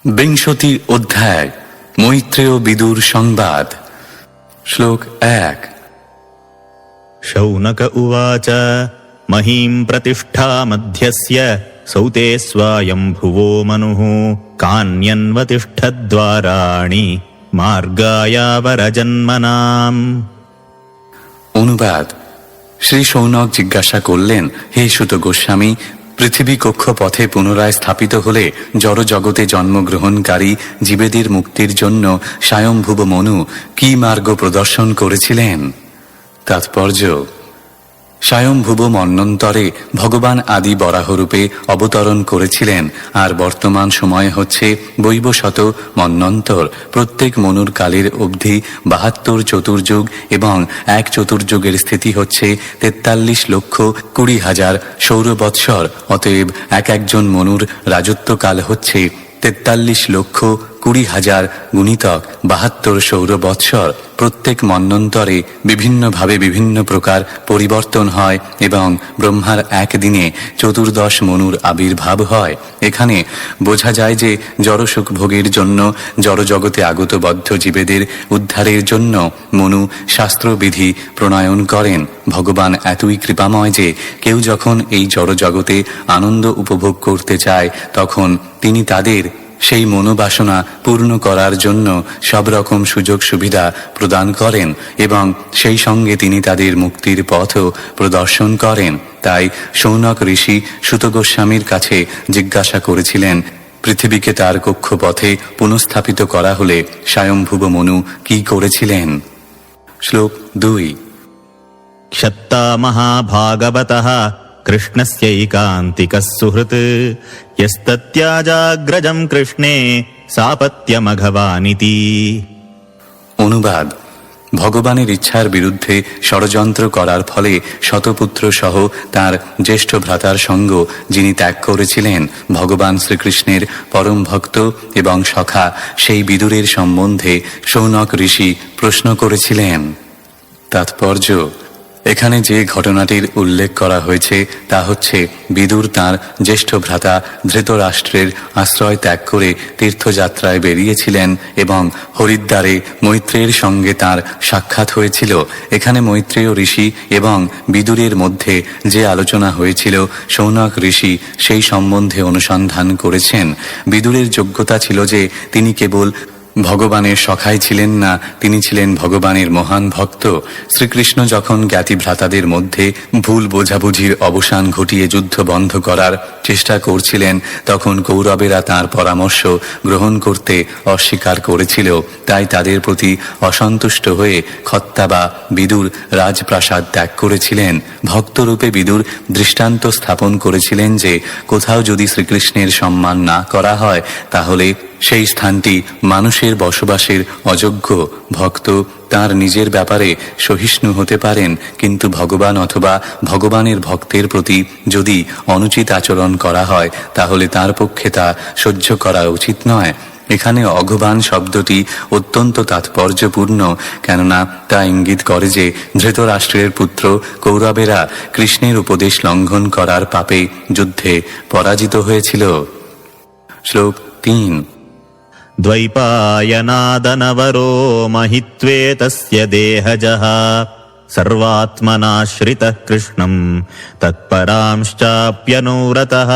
বিংশতি অধ্যায় মৈত্রেয় বিদুর সংবাদ। শ্লোক 1। শৌনক উবাচ মহীম প্রতিষ্ঠামধ্যস্য সৌতে স্বয়ম্ভুবো মনুঃ কান্যন্বতিষ্ঠদ্বারাণি মার্গায়াবরজন্মনাম। অনুবাদ। শ্রী শৌনক জিজ্ঞাসা করলেন, হে সুত গোস্বামী, পৃথিবী কক্ষপথে পুনরায় স্থাপিত হলে জড়জগতে জন্মগ্রহণকারী জীবেদের মুক্তির জন্য স্বয়ম্ভুব মনু কি মার্গ প্রদর্শন করেছিলেন? তাৎপর্য: স্বয়ম্ভুব মন্বন্তরে ভগবান আদি বরাহরূপে অবতরণ করেছিলেন, আর বর্তমান সময় হচ্ছে বৈবশত মন্বন্তর। প্রত্যেক মনুর কালের অবধি ৭২ চতুর্যুগ এবং এক চতুর্যুগের স্থিতি হচ্ছে ৪৩,২০,০০০ সৌরবৎসর। অতএব এক একজন মনুর রাজত্বকাল হচ্ছে ৪৩,২০,০০০ গুণিতক ৭২ সৌরবৎসর। প্রত্যেক মন্বন্তরে বিভিন্নভাবে বিভিন্ন প্রকার পরিবর্তন হয় এবং ব্রহ্মার একদিনে ১৪ মনুর আবির্ভাব হয়। এখানে বোঝা যায় যে জড়সুখ ভোগের জন্য জড়জগতে আগত বদ্ধ জীবেদের উদ্ধারের জন্য মনু শাস্ত্রবিধি প্রণয়ন করেন। ভগবান এতই কৃপাময় যে কেউ যখন এই জড়জগতে আনন্দ উপভোগ করতে চায় তখন তিনি তাদের সেই মনোবাসনা পূর্ণ করার জন্য সব রকম সুযোগ সুবিধা প্রদান করেন এবং সেই সঙ্গে তিনি তাদের মুক্তির পথও প্রদর্শন করেন। তাই শৌনক ঋষি সুত গোস্বামীর কাছে জিজ্ঞাসা করেছিলেন, পৃথিবীকে তার কক্ষপথে পুনঃস্থাপিত করা হলে স্বয়ম্ভুব মনু কি করেছিলেন? শ্লোক ২। ক্ষত্তা মহাভাগবতঃ কৃষ্ণস্যৈকান্তিকः সুহৃৎ यस्तत्याजाग्रजं কৃষ্ণে সাপত্যমঘবানিতি। অনুবাদ। ভগবানের ইচ্ছার বিরুদ্ধে ষড়যন্ত্র করার ফলে শতপুত্র সহ তার জ্যেষ্ঠ ভ্রাতার সঙ্গ যিনি ত্যাগ করেছিলেন, ভগবান শ্রীকৃষ্ণের পরম ভক্ত এবং সখা সেই বিদুরের সম্বন্ধে শৌনক ঋষি প্রশ্ন করেছিলেন। তাৎপর্য: এখানে যে ঘটনাটির উল্লেখ করা হয়েছে তা হচ্ছে বিদুর তাঁর জ্যেষ্ঠ ভ্রাতা ধৃতরাষ্ট্রের আশ্রয় ত্যাগ করে তীর্থযাত্রায় বেরিয়েছিলেন এবং হরিদ্বারে মৈত্রেয়ের সঙ্গে তাঁর সাক্ষাৎ হয়েছিল। এখানে মৈত্রেয় ঋষি এবং বিদুরের মধ্যে যে আলোচনা হয়েছিল, শৌনক ঋষি সেই সম্বন্ধে অনুসন্ধান করেছেন। বিদুরের যোগ্যতা ছিল যে তিনি কেবল ভগবানের সখাই ছিলেন না, তিনি ছিলেন ভগবানের মহান ভক্ত। শ্রীকৃষ্ণ যখন জ্ঞাতি ভ্রাতাদের মধ্যে ভুল বোঝাবুঝির অবসান ঘটিয়ে যুদ্ধ বন্ধ করার চেষ্টা করছিলেন, তখন কৌরবেরা তাঁর পরামর্শ গ্রহণ করতে অস্বীকার করেছিল। তাই তাদের প্রতি অসন্তুষ্ট হয়ে ক্ষত্তা বা বিদুর রাজপ্রাসাদ ত্যাগ করেছিলেন। ভক্তরূপে বিদুর দৃষ্টান্ত স্থাপন করেছিলেন যে কোথাও যদি শ্রীকৃষ্ণের সম্মান না করা হয় তাহলে সেই স্থানটি মানুষের বসবাসের অযোগ্য। ভক্ত তার নিজের ব্যাপারে সহিষ্ণু হতে পারেন, কিন্তু ভগবান অথবা ভগবানের ভক্তের প্রতি যদি অনুচিত আচরণ করা হয় তাহলে তার পক্ষে তা সহ্য করা উচিত নয়। এখানে অঘবান শব্দটি অত্যন্ত তাৎপর্যপূর্ণ, কেননা তা ইঙ্গিত করে যে ধৃতরাষ্ট্রের পুত্র কৌরবেরা কৃষ্ণের উপদেশ লঙ্ঘন করার পাপে যুদ্ধে পরাজিত হয়েছিল। শ্লোক ৩। দ্বৈপায়নাদনবরো মহিত্বে তস্য দেহজঃ সর্বাত্মনাশ্রিতঃ কৃষ্ণং তৎপরাংশ্চাপ্যনুরতঃ।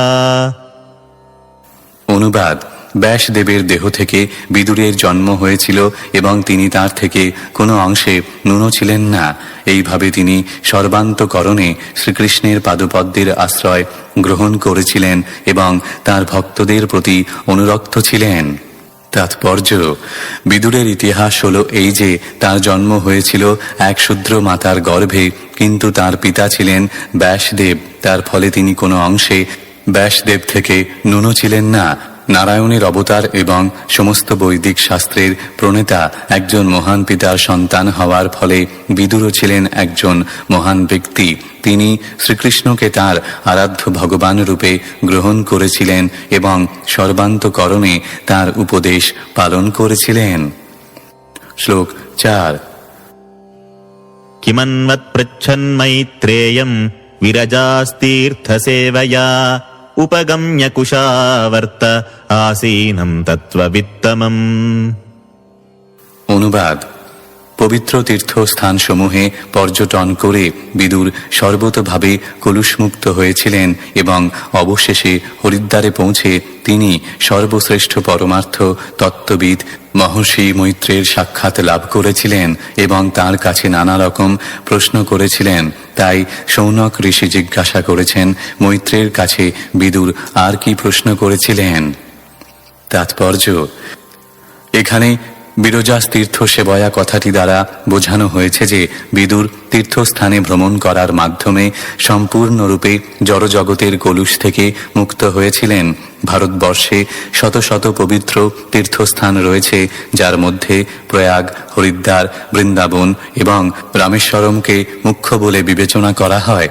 অনুবাদ। ব্যাসদেবের দেহ থেকে বিদুরের জন্ম হয়েছিল এবং তিনি তার থেকে কোনো অংশে ন্যূন ছিলেন না। এইভাবে তিনি সর্বান্তকরণে শ্রীকৃষ্ণের পাদপদ্মের আশ্রয় গ্রহণ করেছিলেন এবং তার ভক্তদের প্রতি অনুরক্ত ছিলেন। তাৎপর্য: বিদুরের ইতিহাস হল এই যে তার জন্ম হয়েছিল এক শূদ্র মাতার গর্ভে, কিন্তু তার পিতা ছিলেন ব্যাসদেব। তার ফলে তিনি কোনো অংশে ব্যাসদেব থেকে ন্যূন ছিলেন না। নারায়ণের অবতার এবং সমস্ত বৈদিক শাস্ত্রের প্রণেতা একজন মহান পিতার সন্তান হওয়ার ফলে বিদুরও ছিলেন একজন মহান ব্যক্তি। তিনি শ্রীকৃষ্ণকে তাঁর আরাধ্য ভগবান রূপে গ্রহণ করেছিলেন এবং সর্বান্তকরণে তাঁর উপদেশ পালন করেছিলেন। শ্লোক ৪। কিমন্বৎ পৃচ্ছন্মৈত্রেয়ং বিরজাস্তীর্থসেবয়া উপগম্য কুশাবর্ত আসীনম তত্ত্ববিত্তমম। অনুবাদ: পবিত্র তীর্থস্থানসমূহে পর্যটন করে বিদুর সর্বতোভাবে কলুষমুক্ত হয়েছিলেন এবং অবশেষে হরিদ্বারে পৌঁছে তিনি সর্বশ্রেষ্ঠ পরমার্থ তত্ত্ববিদ মহর্ষি মৈত্রের সাক্ষাৎ লাভ করেছিলেন এবং তার কাছে নানা রকম প্রশ্ন করেছিলেন। তাই শৌনক ঋষি জিজ্ঞাসা করেছেন, মৈত্রের কাছে বিদুর আর কি প্রশ্ন করেছিলেন? তাৎপর্য: এখানে বিরজাস তীর্থ সেবয়া কথাটি দ্বারা বোঝানো হয়েছে যে বিদুর তীর্থস্থানে ভ্রমণ করার মাধ্যমে সম্পূর্ণরূপে জড়জগতের কলুষ থেকে মুক্ত হয়েছিলেন। ভারতবর্ষে শত শত পবিত্র তীর্থস্থান রয়েছে, যার মধ্যে প্রয়াগ, হরিদ্বার, বৃন্দাবন এবং রামেশ্বরমকে মুখ্য বলে বিবেচনা করা হয়।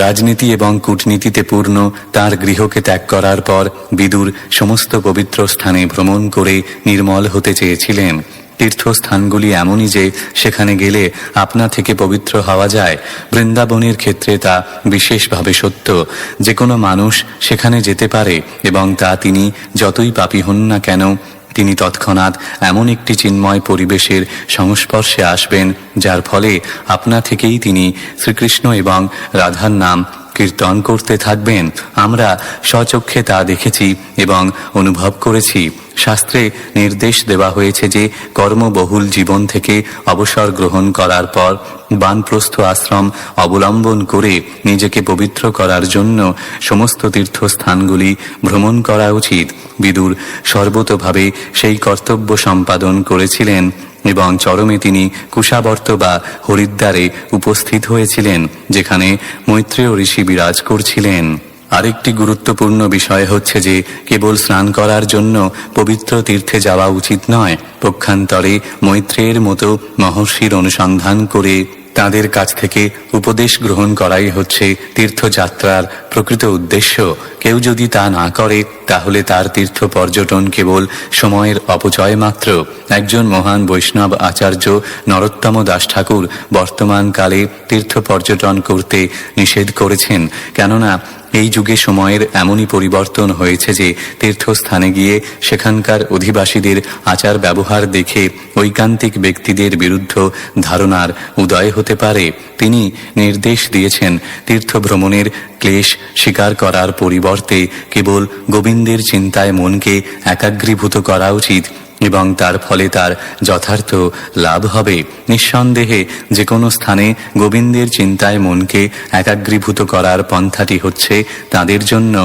রাজনীতি এবং কূটনীতিতে পূর্ণ তার গৃহকে ত্যাগ করার পর বিদুর সমস্ত পবিত্র স্থানে ভ্রমণ করে নির্মল হতে চেয়েছিলেন। তীর্থস্থানগুলি এমনই যে সেখানে গেলে আপনা থেকে পবিত্র হওয়া যায়। বৃন্দাবনের ক্ষেত্রে তা বিশেষভাবে সত্য। যে কোনো মানুষ সেখানে যেতে পারে এবং তা তিনি যতই পাপী হন না কেন, তিনি তৎক্ষণাৎ এমন একটি চিন্ময় পরিবেশের সংস্পর্শে আসবেন, যার ফলে আপনা থেকেই তিনি শ্রীকৃষ্ণ এবং রাধার নাম কীর্তন করতে থাকবেন। আমরা স্বচক্ষে তা দেখেছি এবং অনুভব করেছি। শাস্ত্রে নির্দেশ দেওয়া হয়েছে যে কর্মবহুল জীবন থেকে অবসর গ্রহণ করার পর বানপ্রস্থ আশ্রম অবলম্বন করে নিজেকে পবিত্র করার জন্য সমস্ত তীর্থস্থানগুলি ভ্রমণ করা উচিত। বিদুর সর্বতোভাবে সেই কর্তব্য সম্পাদন করেছিলেন এবং চরমে তিনি কুশাবর্ত বা হরিদ্বারে উপস্থিত হয়েছিলেন, যেখানে মৈত্রেয় ঋষি বিরাজ করছিলেন। আরেকটি গুরুত্বপূর্ণ বিষয় হচ্ছে যে কেবল স্নান করার জন্য পবিত্র তীর্থে যাওয়া উচিত নয়। পক্ষান্তরে মৈত্রেয়ের মতো মহর্ষির অনুসন্ধান করে তাদের কাছ থেকে উপদেশ গ্রহণ করাই হচ্ছে তীর্থযাত্রার প্রকৃত উদ্দেশ্য। কেউ যদি তা না করে তাহলে তার তীর্থ পর্যটন কেবল সময়ের অপচয় মাত্র। একজন মহান বৈষ্ণব আচার্য নরোত্তম দাস ঠাকুর বর্তমানকালে তীর্থ পর্যটন করতে নিষেধ করেছেন, কেননা এই যুগে সময়ের এমনই পরিবর্তন হয়েছে যে তীর্থস্থানে গিয়ে সেখানকার অধিবাসীদের আচার ব্যবহার দেখে ঐকান্তিক ব্যক্তিদের বিরুদ্ধ ধারণার উদয় হতে পারে। তিনি নির্দেশ দিয়েছেন, তীর্থ ভ্রমণের ক্লেশ স্বীকার করার পরিবর্তে কেবল গোবিন্দের চিন্তায় মনকে একাগ্রীভূত করা উচিত এবং তার ফলে তার যথার্থ লাভ হবে। নিঃসন্দেহে যে কোনো স্থানে গোবিন্দের চিন্তায় মনকে একাগ্রীভূত করার পন্থাটি হচ্ছে তাদের জন্য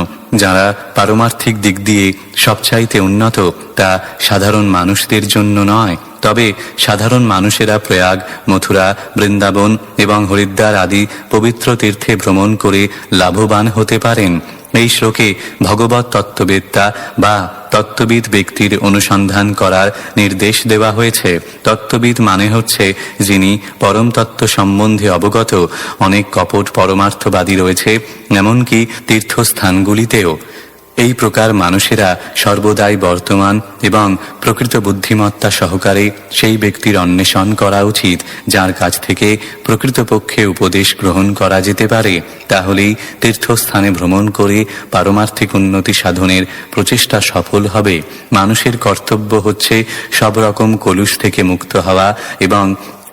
যারা পারমার্থিক দিক দিয়ে সবচাইতে উন্নত, তা সাধারণ মানুষদের জন্য নয়। তবে সাধারণ মানুষেরা প্রয়াগ, মথুরা, বৃন্দাবন এবং হরিদ্বার আদি পবিত্র তীর্থে ভ্রমণ করে লাভবান হতে পারেন। এই শ্লোকে ভগবত তত্ত্ববেত্তা বা তত্ত্ববিদ ব্যক্তির অনুসন্ধান করার নির্দেশ দেওয়া হয়েছে। তত্ত্ববিদ মানে হচ্ছে যিনি পরম তত্ত্ব সম্বন্ধে অবগত। অনেক কপট পরমার্থবাদী রয়েছে, এমনকি তীর্থস্থানগুলিতেও। এই প্রকার মানুষেরা সর্বদাই বর্তমান এবং প্রকৃত বুদ্ধিমত্তা সহকারে সেই ব্যক্তির অন্বেষণ করা উচিত যার কাছ থেকে প্রকৃতপক্ষে উপদেশ গ্রহণ করা যেতে পারে। তাহলেই তীর্থস্থানে ভ্রমণ করে পারমার্থিক উন্নতি সাধনের প্রচেষ্টা সফল হবে। মানুষের কর্তব্য হচ্ছে সব রকম কলুষ থেকে মুক্ত হওয়া এবং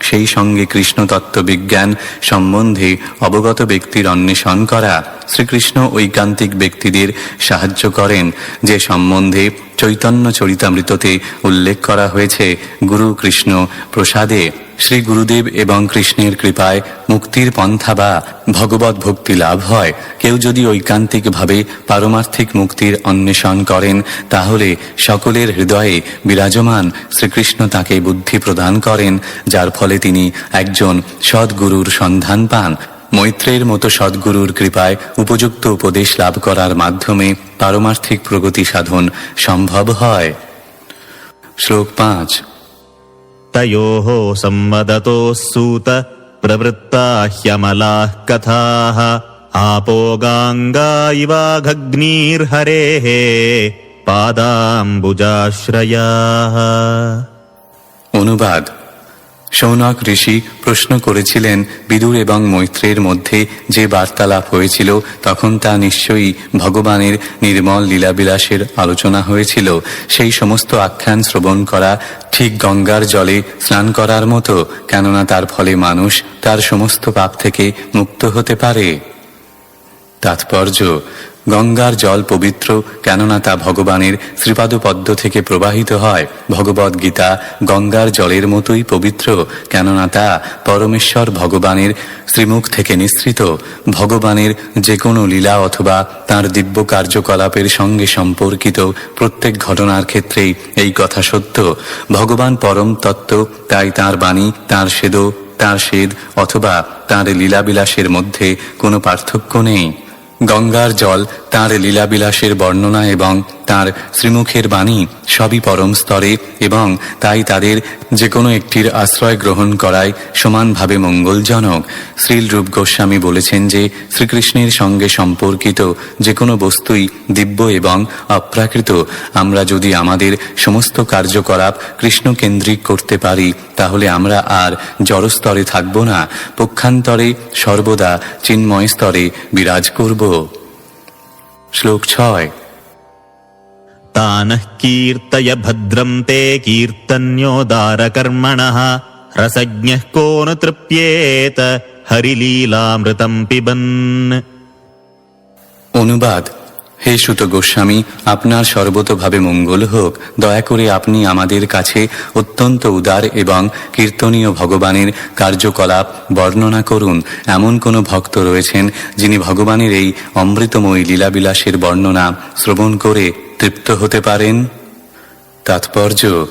সেই সঙ্গে কৃষ্ণ তত্ত্ববিজ্ঞান সম্বন্ধে অবগত ব্যক্তির অন্বেষণ করা। শ্রীকৃষ্ণ ঐকান্তিক ব্যক্তিদের সাহায্য করেন, যে সম্বন্ধে চৈতন্য চরিতামৃততে উল্লেখ করা হয়েছে। গুরু কৃষ্ণ প্রসাদে শ্রী গুরুদেব এবং কৃষ্ণের কৃপায় মুক্তির পন্থা বা ভগবত ভক্তি লাভ হয়। কেউ যদি ঐকান্তিকভাবে পারমার্থিক মুক্তির অন্বেষণ করেন তাহলে সকলের হৃদয়ে বিরাজমান শ্রীকৃষ্ণ তাকে বুদ্ধি প্রদান করেন, যার ফলে তিনি একজন সদ্গুরুর সন্ধান পান। মৈত্রেয়ের মতো সদ্গুরুর কৃপায় উপযুক্ত উপদেশ লাভ করার মাধ্যমে পারমার্থিক প্রগতি সাধন সম্ভব হয়। শ্লোক 5। তয়োঃ সম্মদতোঃ সূত প্রবৃত্তা হ্যমলাঃ কথাঃ আপো গাঙ্গা ইবাঘগ্নির্হরেঃ পাদাম্বুজাশ্রয়াঃ। অনুবাদ: শৌনক ঋষি প্রশ্ন করেছিলেন, বিদুর এবং মৈত্রেয়ের মধ্যে যে বার্তালাপ হয়েছিল তখন তা নিশ্চয়ই ভগবানের নির্মল লীলাবিলাসের আলোচনা হয়েছিল। সেই সমস্ত আখ্যান শ্রবণ করা ঠিক গঙ্গার জলে স্নান করার মতো, কেননা তার ফলে মানুষ তার সমস্ত পাপ থেকে মুক্ত হতে পারে। তাৎপর্য: গঙ্গার জল পবিত্র, কেননা তা ভগবানের শ্রীপাদপদ্ম থেকে প্রবাহিত হয়। ভগবদ গীতা গঙ্গার জলের মতোই পবিত্র, কেননা তা পরমেশ্বর ভগবানের শ্রীমুখ থেকে নিঃসৃত। ভগবানের যে কোনো লীলা অথবা তাঁর দিব্য কার্যকলাপের সঙ্গে সম্পর্কিত প্রত্যেক ঘটনার ক্ষেত্রেই এই কথা সত্য। ভগবান পরম তত্ত্ব, তাই তাঁর বাণী, তাঁর সেদ অথবা তাঁর লীলাবিলাসের মধ্যে কোনো পার্থক্য নেই। গঙ্গার জল, তাঁর লীলাবিলাসের বর্ণনা এবং তাঁর শ্রীমুখের বাণী সবই পরম স্তরে, এবং তাই তাদের যে কোনো একটির আশ্রয় গ্রহণ করাই সমানভাবে মঙ্গলজনক। শ্রীল রূপ গোস্বামী বলেছেন যে শ্রীকৃষ্ণের সঙ্গে সম্পর্কিত যে কোনো বস্তুই দিব্য এবং অপ্রাকৃত। আমরা যদি আমাদের সমস্ত কার্যকলাপ কৃষ্ণকেন্দ্রিক করতে পারি, তাহলে আমরা আর জড়স্তরে থাকব না, পক্ষান্তরে সর্বদা চিন্ময় স্তরে বিরাজ করব। শ্লোক 6। तानः कीर्तय भद्रं ते कीर्तन्योदारकर्मणः रसज्ञः को न तृप्येत हरिलीलामृतं पिबन्। অনুবাদ: হে সুত গোস্বামী, আপনার সর্বতোভাবে মঙ্গল হোক। দয়া করে আপনি আমাদের কাছে অত্যন্ত উদার এবং কীর্তনীয় ভগবানের কার্যকলাপ বর্ণনা করুন। এমন কোনো ভক্ত রয়েছেন যিনি ভগবানের এই অমৃতময়ী লীলাবিলাসের বর্ণনা শ্রবণ করে তৃপ্ত হতে পারেন? তাৎপর্য: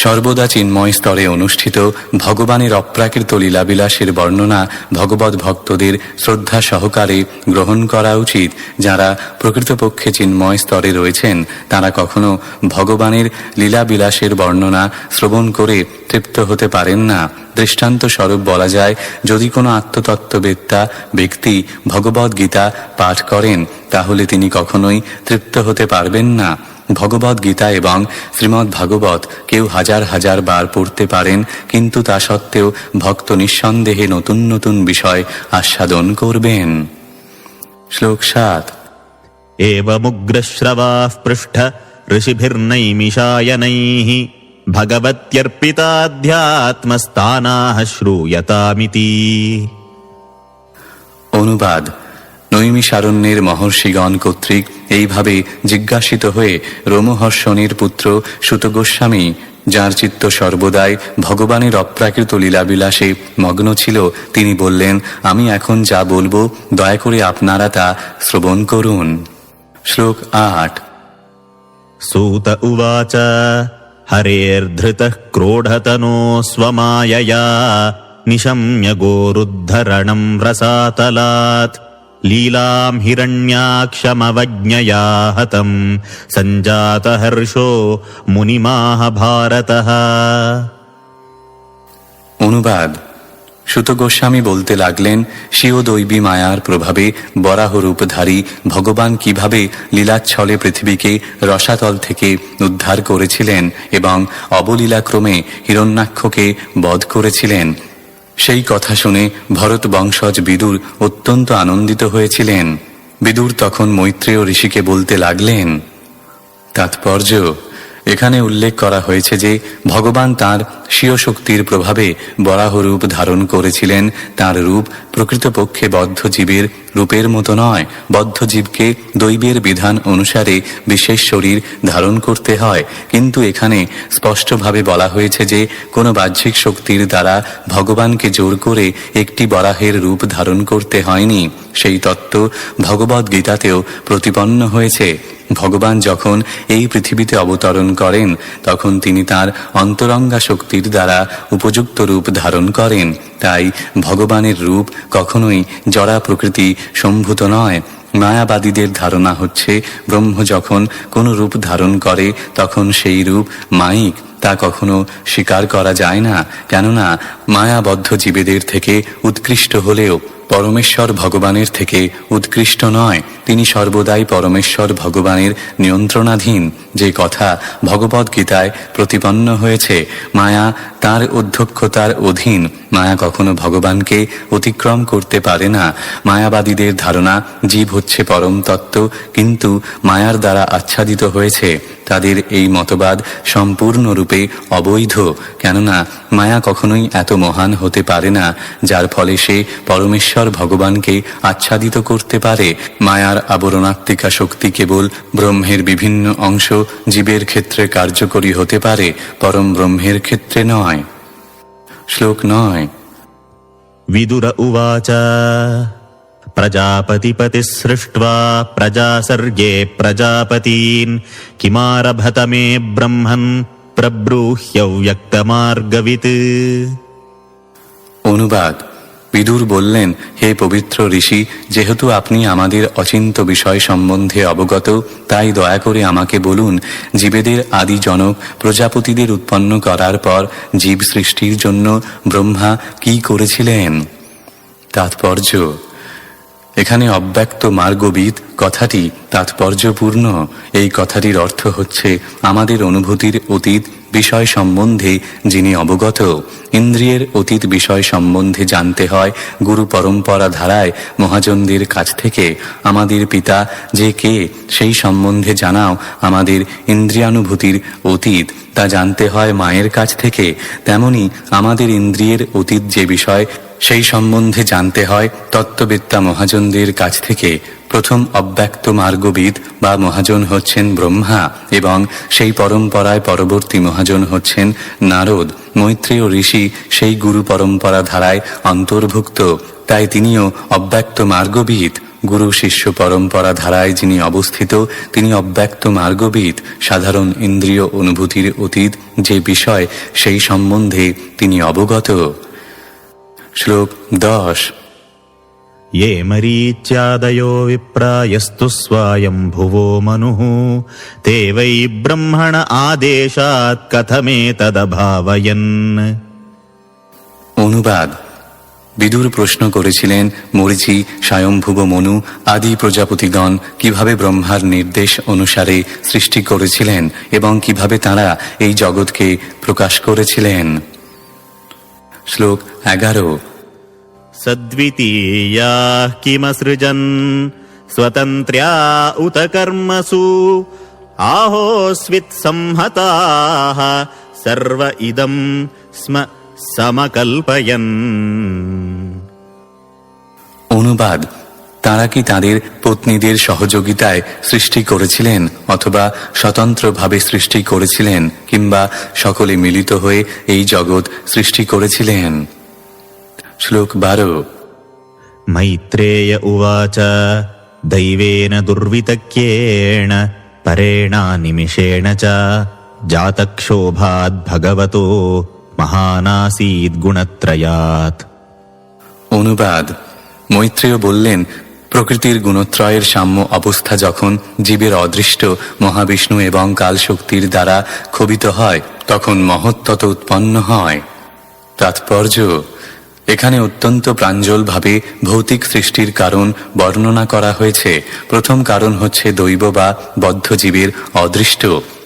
সর্বদা চিন্ময় স্তরে অনুষ্ঠিত ভগবানের অপ্রাকৃত লীলাবিলাসের বর্ণনা ভগবৎ ভক্তদের শ্রদ্ধা সহকারে গ্রহণ করা উচিত। যারা প্রকৃতপক্ষে চিন্ময় স্তরে রয়েছেন তারা কখনো ভগবানের লীলাবিলাসের বর্ণনা শ্রবণ করে তৃপ্ত হতে পারেন না। দৃষ্টান্ত স্বরূপ বলা যায়, যদি কোনো আত্মতত্ত্ববেত্তা ব্যক্তি ভগবদ গীতা পাঠ করেন তাহলে তিনি কখনোই তৃপ্ত হতে পারবেন না। ভগবদ গীতা এবং শ্রীমদ্ ভাগবত কেউ হাজার হাজার বার পড়তে পারেন, কিন্তু তা সত্ত্বেও ভক্ত নিঃসন্দেহে নতুন নতুন বিষয় আস্বাদন করবেন। শ্লোক 7। एवमुग्रश्रवाः पृष्ठ ऋषिभिर्नैमिषायनैः भगवत्यर्पिताध्यात्मस्थानाः श्रूयतामिति। অনুবাদ: নৈমিষারণ্যের মহর্ষিগণ কর্তৃক এইভাবে জিজ্ঞাসিত হয়ে রোমহর্ষণের পুত্র সুত গোস্বামী, যার চিত্ত সর্বদাই ভগবানের অপ্রাকৃত লীলাবিলাসে মগ্ন ছিল, তিনি বললেন, আমি এখন যা বলবো দয়া করে আপনারা তা শ্রবণ করুন। শ্লোক 8। सूत उवाच हरेर्धृतः क्रोढतनो स्वमायया निशम्य गोरुद्धरणं रसातलात् लीलां हिरण्याक्षमवज्ञया हतं सञ्जातहर्षो मुनिमाह भारतः। অনুবাদ: সুত গোস্বামী বলতে লাগলেন, স্বীয় দৈবী মায়ার প্রভাবে বরাহরূপধারী ভগবান কিভাবে লীলাচ্ছলে পৃথিবীকে রসাতল থেকে উদ্ধার করেছিলেন এবং অবলীলাক্রমে হিরণ্যাক্ষকে বধ করেছিলেন। সেই কথা শুনে ভরত বংশজ বিদুর অত্যন্ত আনন্দিত হয়েছিলেন। বিদুর তখন মৈত্রেয় ঋষিকে বলতে লাগলেন। তাৎপর্য: এখানে উল্লেখ করা হয়েছে যে ভগবান তাঁর স্বীয় শক্তির প্রভাবে বরাহরূপ ধারণ করেছিলেন। তাঁর রূপ প্রকৃতপক্ষে বদ্ধ জীবের রূপের মতো নয়। বদ্ধ জীবকে দৈবের বিধান অনুসারে বিশেষ শরীর ধারণ করতে হয়, কিন্তু এখানে স্পষ্টভাবে বলা হয়েছে যে কোনো বাহ্যিক শক্তির দ্বারা ভগবানকে জোর করে একটি বরাহের রূপ ধারণ করতে হয়নি। সেই তত্ত্ব ভগবদ গীতাতেও প্রতিপন্ন হয়েছে। ভগবান যখন এই পৃথিবীতে অবতরণ করেন তখন তিনি তাঁর অন্তরঙ্গা শক্তির দ্বারা উপযুক্ত রূপ ধারণ করেন। তাই ভগবানের রূপ কখনোই জড়া প্রকৃতি সম্ভূত নয়। মায়াবাদীদের ধারণা হচ্ছে ব্রহ্ম যখন কোনো রূপ ধারণ করে তখন সেই রূপ মায়িক। তা কখনো স্বীকার করা যায় না, কেননা মায়াবদ্ধ জীবেদের থেকে উৎকৃষ্ট হলেও পরমেশ্বর ভগবানের থেকে উৎকৃষ্ট নয়। তিনি সর্বদাই পরমেশ্বর ভগবানের নিয়ন্ত্রণাধীন, যে কথা ভগবদ্গীতায় প্রতিপন্ন হয়েছে। মায়া তার অধ্যক্ষতার অধীন। মায়া কখনো ভগবানকে অতিক্রম করতে পারে না। মায়াবাদীদের ধারণা জীব হচ্ছে পরম তত্ত্ব, কিন্তু মায়ার দ্বারা আচ্ছাদিত হয়েছে। তাদের এই মতবাদ সম্পূর্ণরূপে অবৈধ, কেননা মায়া কখনোই এত মহান হতে পারে না যার ফলে সে পরমেশ্বর ভগবানকে আচ্ছাদিত করতে পারে। মায়ার আবরণাত্মিকা শক্তি কেবল ব্রহ্মের বিভিন্ন অংশ জীবের ক্ষেত্রে কার্যকরী হতে পারে, পরম ব্রহ্মের ক্ষেত্রে নয়। শ্লোক 9। विदुर उवाच प्रजापतिपतिः सृष्ट्वा प्रजासर्गे प्रजापतीन् किमारभत मे ब्रह्मन् प्रब्रूह्यव्यक्तमार्गवित्। অনুবাদ। বিদুর বললেন, হে পবিত্র ঋষি, যেহেতু আপনি আমাদের অচিন্ত বিষয় সম্বন্ধে অবগত, তাই দয়া করে আমাকে বলুন, জীবেদের আদি জনক প্রজাপতিদের উৎপন্ন করার পর জীব সৃষ্টির জন্য ব্রহ্মা কি করেছিলেন? তাৎপর্য। এখানে অব্যক্ত মার্গবিদ কথাটি তাৎপর্যপূর্ণ। এই কথাটির অর্থ হচ্ছে আমাদের অনুভূতির অতীত বিষয় সম্বন্ধে যিনি অবগত। ইন্দ্রিয়ের অতীত বিষয় সম্বন্ধে জানতে হয় গুরু পরম্পরা ধারায় মহাজনদের কাছ থেকে। আমাদের পিতা যে কে সেই সম্বন্ধে জানাও আমাদের ইন্দ্রিয়ানুভূতির অতীত, তা জানতে হয় মায়ের কাছ থেকে। তেমনি আমাদের ইন্দ্রিয়ের অতীত যে বিষয় সেই সম্বন্ধে জানতে হয় তত্ত্ববেত্তা মহাজনদের কাছ থেকে। প্রথম অব্যক্ত মার্গবিদ বা মহাজন হচ্ছেন ব্রহ্মা, এবং সেই পরম্পরায় পরবর্তী মহাজন হচ্ছেন নারদ। মৈত্রেয় ঋষি সেই গুরু পরম্পরা ধারায় অন্তর্ভুক্ত, তাই তিনিও অব্যক্ত মার্গবিদ। গুরু শিষ্য পরম্পরা ধারায় যিনি অবস্থিত তিনি অব্যক্ত মার্গবিদ। সাধারণ ইন্দ্রিয় অনুভূতির অতীত যে বিষয় সেই সম্বন্ধে তিনি অবগত। শ্লোক 10। ये मरीच्यादयो विप्रायस्तु स्वायम्भुवो मनुः ते वै ब्रह्मण आदेशात् कथमेतदभावयन्। অনুবাদ। বিদুর প্রশ্ন করেছিলেন, মরীচি, স্বয়ম্ভুব মনু আদি প্রজাপতিগণ কিভাবে ব্রহ্মার নির্দেশ অনুসারে সৃষ্টি করেছিলেন এবং কিভাবে তাঁরা এই জগৎকে প্রকাশ করেছিলেন। শ্লোক 11। सद्वितीया किमसृजन् स्वतन्त्र्या उत कर्मसु आहोस्वित् संहताः सर्व इदं स्म समकल्पयन्। অনুবাদ। তাঁরা কি তাঁদের পত্নীদের সহযোগিতায় সৃষ্টি করেছিলেন, অথবা স্বতন্ত্রভাবে সৃষ্টি করেছিলেন, কিংবা সকলে মিলিত হয়ে এই জগৎ সৃষ্টি করেছিলেন? শ্লোক 12। मैत्रेय उवाच दैवेन दुर्वितक्येण परेणानिमिषेण च जातक्षोभाद् भगवतो महानासीद् गुणत्रयात्। অনুবাদ। মৈত্রেয় বললেন, প্রকৃতির গুণত্রয়ের সাম্য অবস্থা যখন জীবের অদৃষ্ট মহাবিষ্ণু এবং কালশক্তির দ্বারা ক্ষোভিত হয় তখন মহত্তত্ত্ব উৎপন্ন হয়। তাৎপর্য। এখানে অত্যন্ত প্রাঞ্জলভাবে ভৌতিক সৃষ্টির কারণ বর্ণনা করা হয়েছে। প্রথম কারণ হচ্ছে দৈব বা বদ্ধজীবের অদৃষ্ট।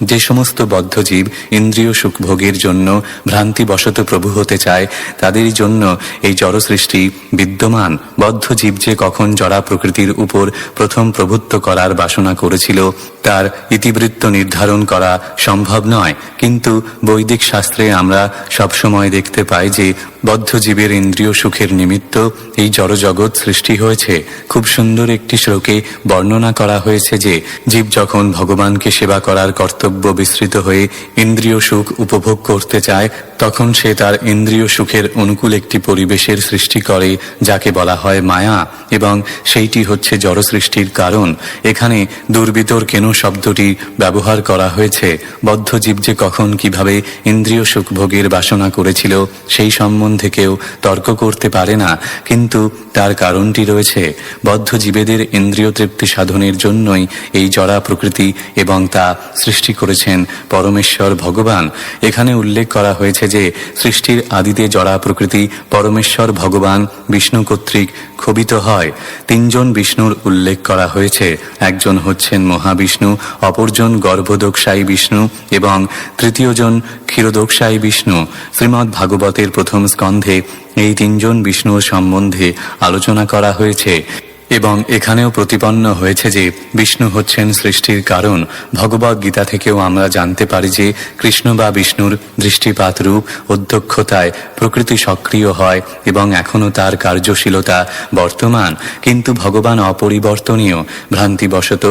যে সমস্ত বদ্ধজীব ইন্দ্রিয় সুখভোগের জন্য ভ্রান্তিবশত প্রভু হতে চায় তাদের জন্য এই জড় সৃষ্টি বিদ্যমান। বদ্ধজীব যে কখন জড়া প্রকৃতির উপর প্রথম প্রভুত্ব করার বাসনা করেছিল তার ইতিবৃত্ত নির্ধারণ করা সম্ভব নয়, কিন্তু বৈদিক শাস্ত্রে আমরা সবসময় দেখতে পাই যে বদ্ধজীবের ইন্দ্রিয় সুখের নিমিত্ত এই জড়জগৎ সৃষ্টি হয়েছে। খুব সুন্দর একটি শ্লোকে বর্ণনা করা হয়েছে যে জীব যখন ভগবানকে সেবা করার কর্তব্য বিস্মৃত হয়ে ইন্দ্রিয় সুখ উপভোগ করতে চায় তখন সে তার ইন্দ্রিয় সুখের অনুকূল একটি পরিবেশের সৃষ্টি করে যাকে বলা হয় মায়া, এবং সেইটি হচ্ছে জড় সৃষ্টির কারণ। এখানে দুর্বিতর্কেন শব্দটি ব্যবহার করা হয়েছে। বদ্ধজীব যে কখন কিভাবে ইন্দ্রিয় সুখ ভোগের বাসনা করেছিল সেই সম্বন্ধে কেউ তর্ক করতে পারে না, কিন্তু তার কারণটি রয়েছে। বদ্ধ জীবেদের ইন্দ্রিয় তৃপ্তি সাধনের জন্যই এই জড়া প্রকৃতি এবং তা সৃষ্টি করেছেন পরমেশ্বর ভগবান। এখানে উল্লেখ করা হয়েছে যে সৃষ্টির আদিতে জড়া প্রকৃতি পরমেশ্বর ভগবান বিষ্ণু কর্তৃক ক্ষোভিত হয়। তিনজন বিষ্ণুর উল্লেখ করা হয়েছে। একজন হচ্ছেন মহাবিষ্ণু, অপরজন গর্ভদোকসায়ী বিষ্ণু এবং তৃতীয়জন ক্ষীরদোকসায়ী বিষ্ণু। শ্রীমদ্ ভাগবতের প্রথম স্কন্ধে এই তিনজন বিষ্ণুর সম্বন্ধে আলোচনা করা হয়েছে এবং এখানেও প্রতিপন্ন হয়েছে যে বিষ্ণু হচ্ছেন সৃষ্টির কারণ। ভগবদ গীতা থেকেও আমরা জানতে পারি যে কৃষ্ণ বা বিষ্ণুর দৃষ্টিপাত রূপ অধ্যক্ষতায় প্রকৃতি সক্রিয় হয় এবং এখনও তার কার্যশীলতা বর্তমান, কিন্তু ভগবান অপরিবর্তনীয়। ভ্রান্তিবশত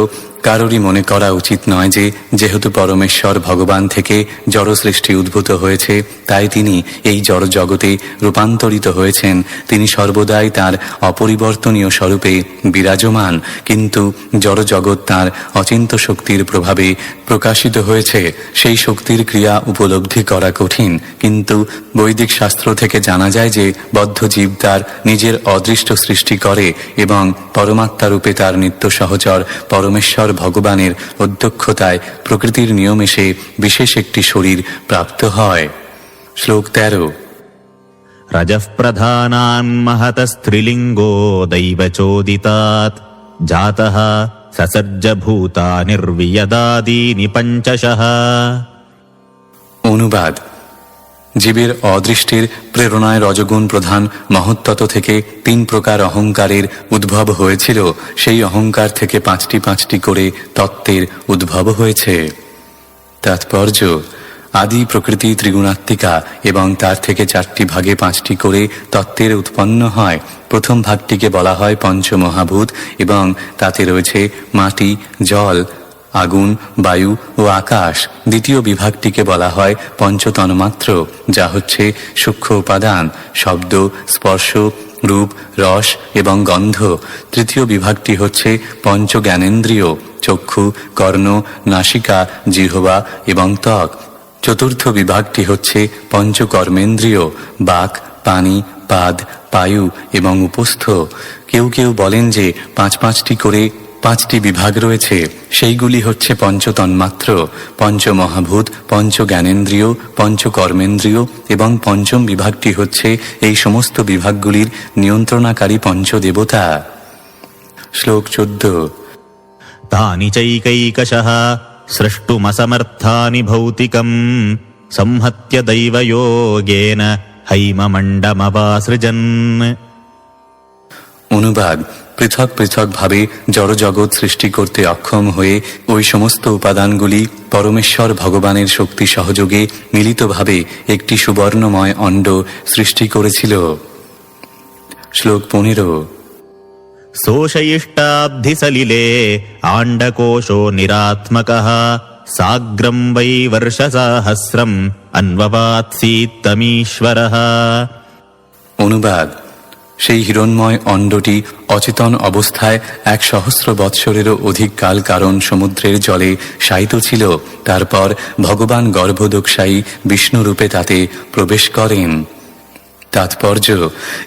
কারোরই মনে করা উচিত নয় যে যেহেতু পরমেশ্বর ভগবান থেকে জড় সৃষ্টি উদ্ভূত হয়েছে তাই তিনি এই জড় জগতে রূপান্তরিত হয়েছেন। তিনি সর্বদাই তার অপরিবর্তনীয় স্বরূপে বিরাজমান, কিন্তু জড় জগৎ তার অচিন্ত শক্তির প্রভাবে প্রকাশিত হয়েছে। সেই শক্তির ক্রিয়া উপলব্ধি করা কঠিন, কিন্তু বৈদিক শাস্ত্র থেকে জানা যায় যে বদ্ধ জীব তার নিজের অদৃষ্ট সৃষ্টি করে এবং পরমাত্মা রূপে তার নিত্য সহচর পরমেশ্বর ভগবানের অধ্যক্ষতায় প্রকৃতির নিয়মে সে বিশেষ একটি শরীর প্রাপ্ত হয়। শ্লোক 13। रजः प्रधानान् महतस्त्रिलिङ्गो दैवचोदितात् जातः ससर्जभूतानिर्वियदादीनि पञ्चशः। অনুবাদ: জীবের অদৃষ্টির প্রেরণায় রজগুণ প্রধান মহত্তত্ত্ব থেকে 3 প্রকার অহংকারের উদ্ভব হয়েছিল। সেই অহংকার থেকে 5টি করে তত্ত্বের উদ্ভব হয়েছে। তাৎপর্য: আদি প্রকৃতি ত্রিগুণাত্মিকা এবং তার থেকে 4টি ভাগে 5টি করে তত্ত্বের উৎপন্ন হয়। প্রথম ভাগটিকে বলা হয় পঞ্চমহাভূত এবং তাতে রয়েছে মাটি, জল, আগুন, বায়ু ও আকাশ। দ্বিতীয় বিভাগটিকে বলা হয় পঞ্চতন্মাত্র, যা হচ্ছে সূক্ষ্ম উপাদান, শব্দ, স্পর্শ, রূপ, রস এবং গন্ধ। তৃতীয় বিভাগটি হচ্ছে পঞ্চ জ্ঞানেন্দ্রিয়, চক্ষু, কর্ণ, নাসিকা, জিহ্বা এবং ত্বক। চতুর্থ বিভাগটি হচ্ছে পঞ্চকর্মেন্দ্রিয়, বাক, পানি, পাদ, পায়ু এবং উপস্থ। কেউ কেউ বলেন যে 5টি করে 5টি বিভাগ রয়েছে। সেইগুলি হচ্ছে পঞ্চতন্মাত্র, পঞ্চমহাভূত, পঞ্চ জ্ঞানেন্দ্রিয়, পঞ্চকর্মেন্দ্রিয় এবং পঞ্চম বিভাগটি হচ্ছে এই সমস্ত বিভাগগুলির নিয়ন্ত্রণাকারী পঞ্চদেবতা। শ্লোক 14। तानि चैकैकशः स्रष्टुमसमर्थानि भौतिकम् संहत्य दैवयोगेन हैममण्डमवासृजन्। অনুবাদ: পৃথক পৃথক ভাবে জড়জগৎ সৃষ্টি করতে অক্ষম হয়ে ওই সমস্ত উপাদানগুলি পরমেশ্বর ভগবানের শক্তি সহযোগে মিলিতভাবে একটি সুবর্ণময় অণ্ড সৃষ্টি করেছিল। শ্লোক 15। सोषयिष्टाब्धिसलिले आण्डकोशो निरात्मकः साग्रं वै वर्षसहस्रम् अन्ववात्सीत्तमीश्वरः। অনুবাদ: সেই হিরণ্ময় অণ্ডটি অচেতন অবস্থায় 1,000 বৎসরেরও অধিক কাল কারণ সমুদ্রের জলে শায়িত ছিল। তারপর ভগবান গর্ভদোকসায়ী বিষ্ণুরূপে তাতে প্রবেশ করেন। তাৎপর্য: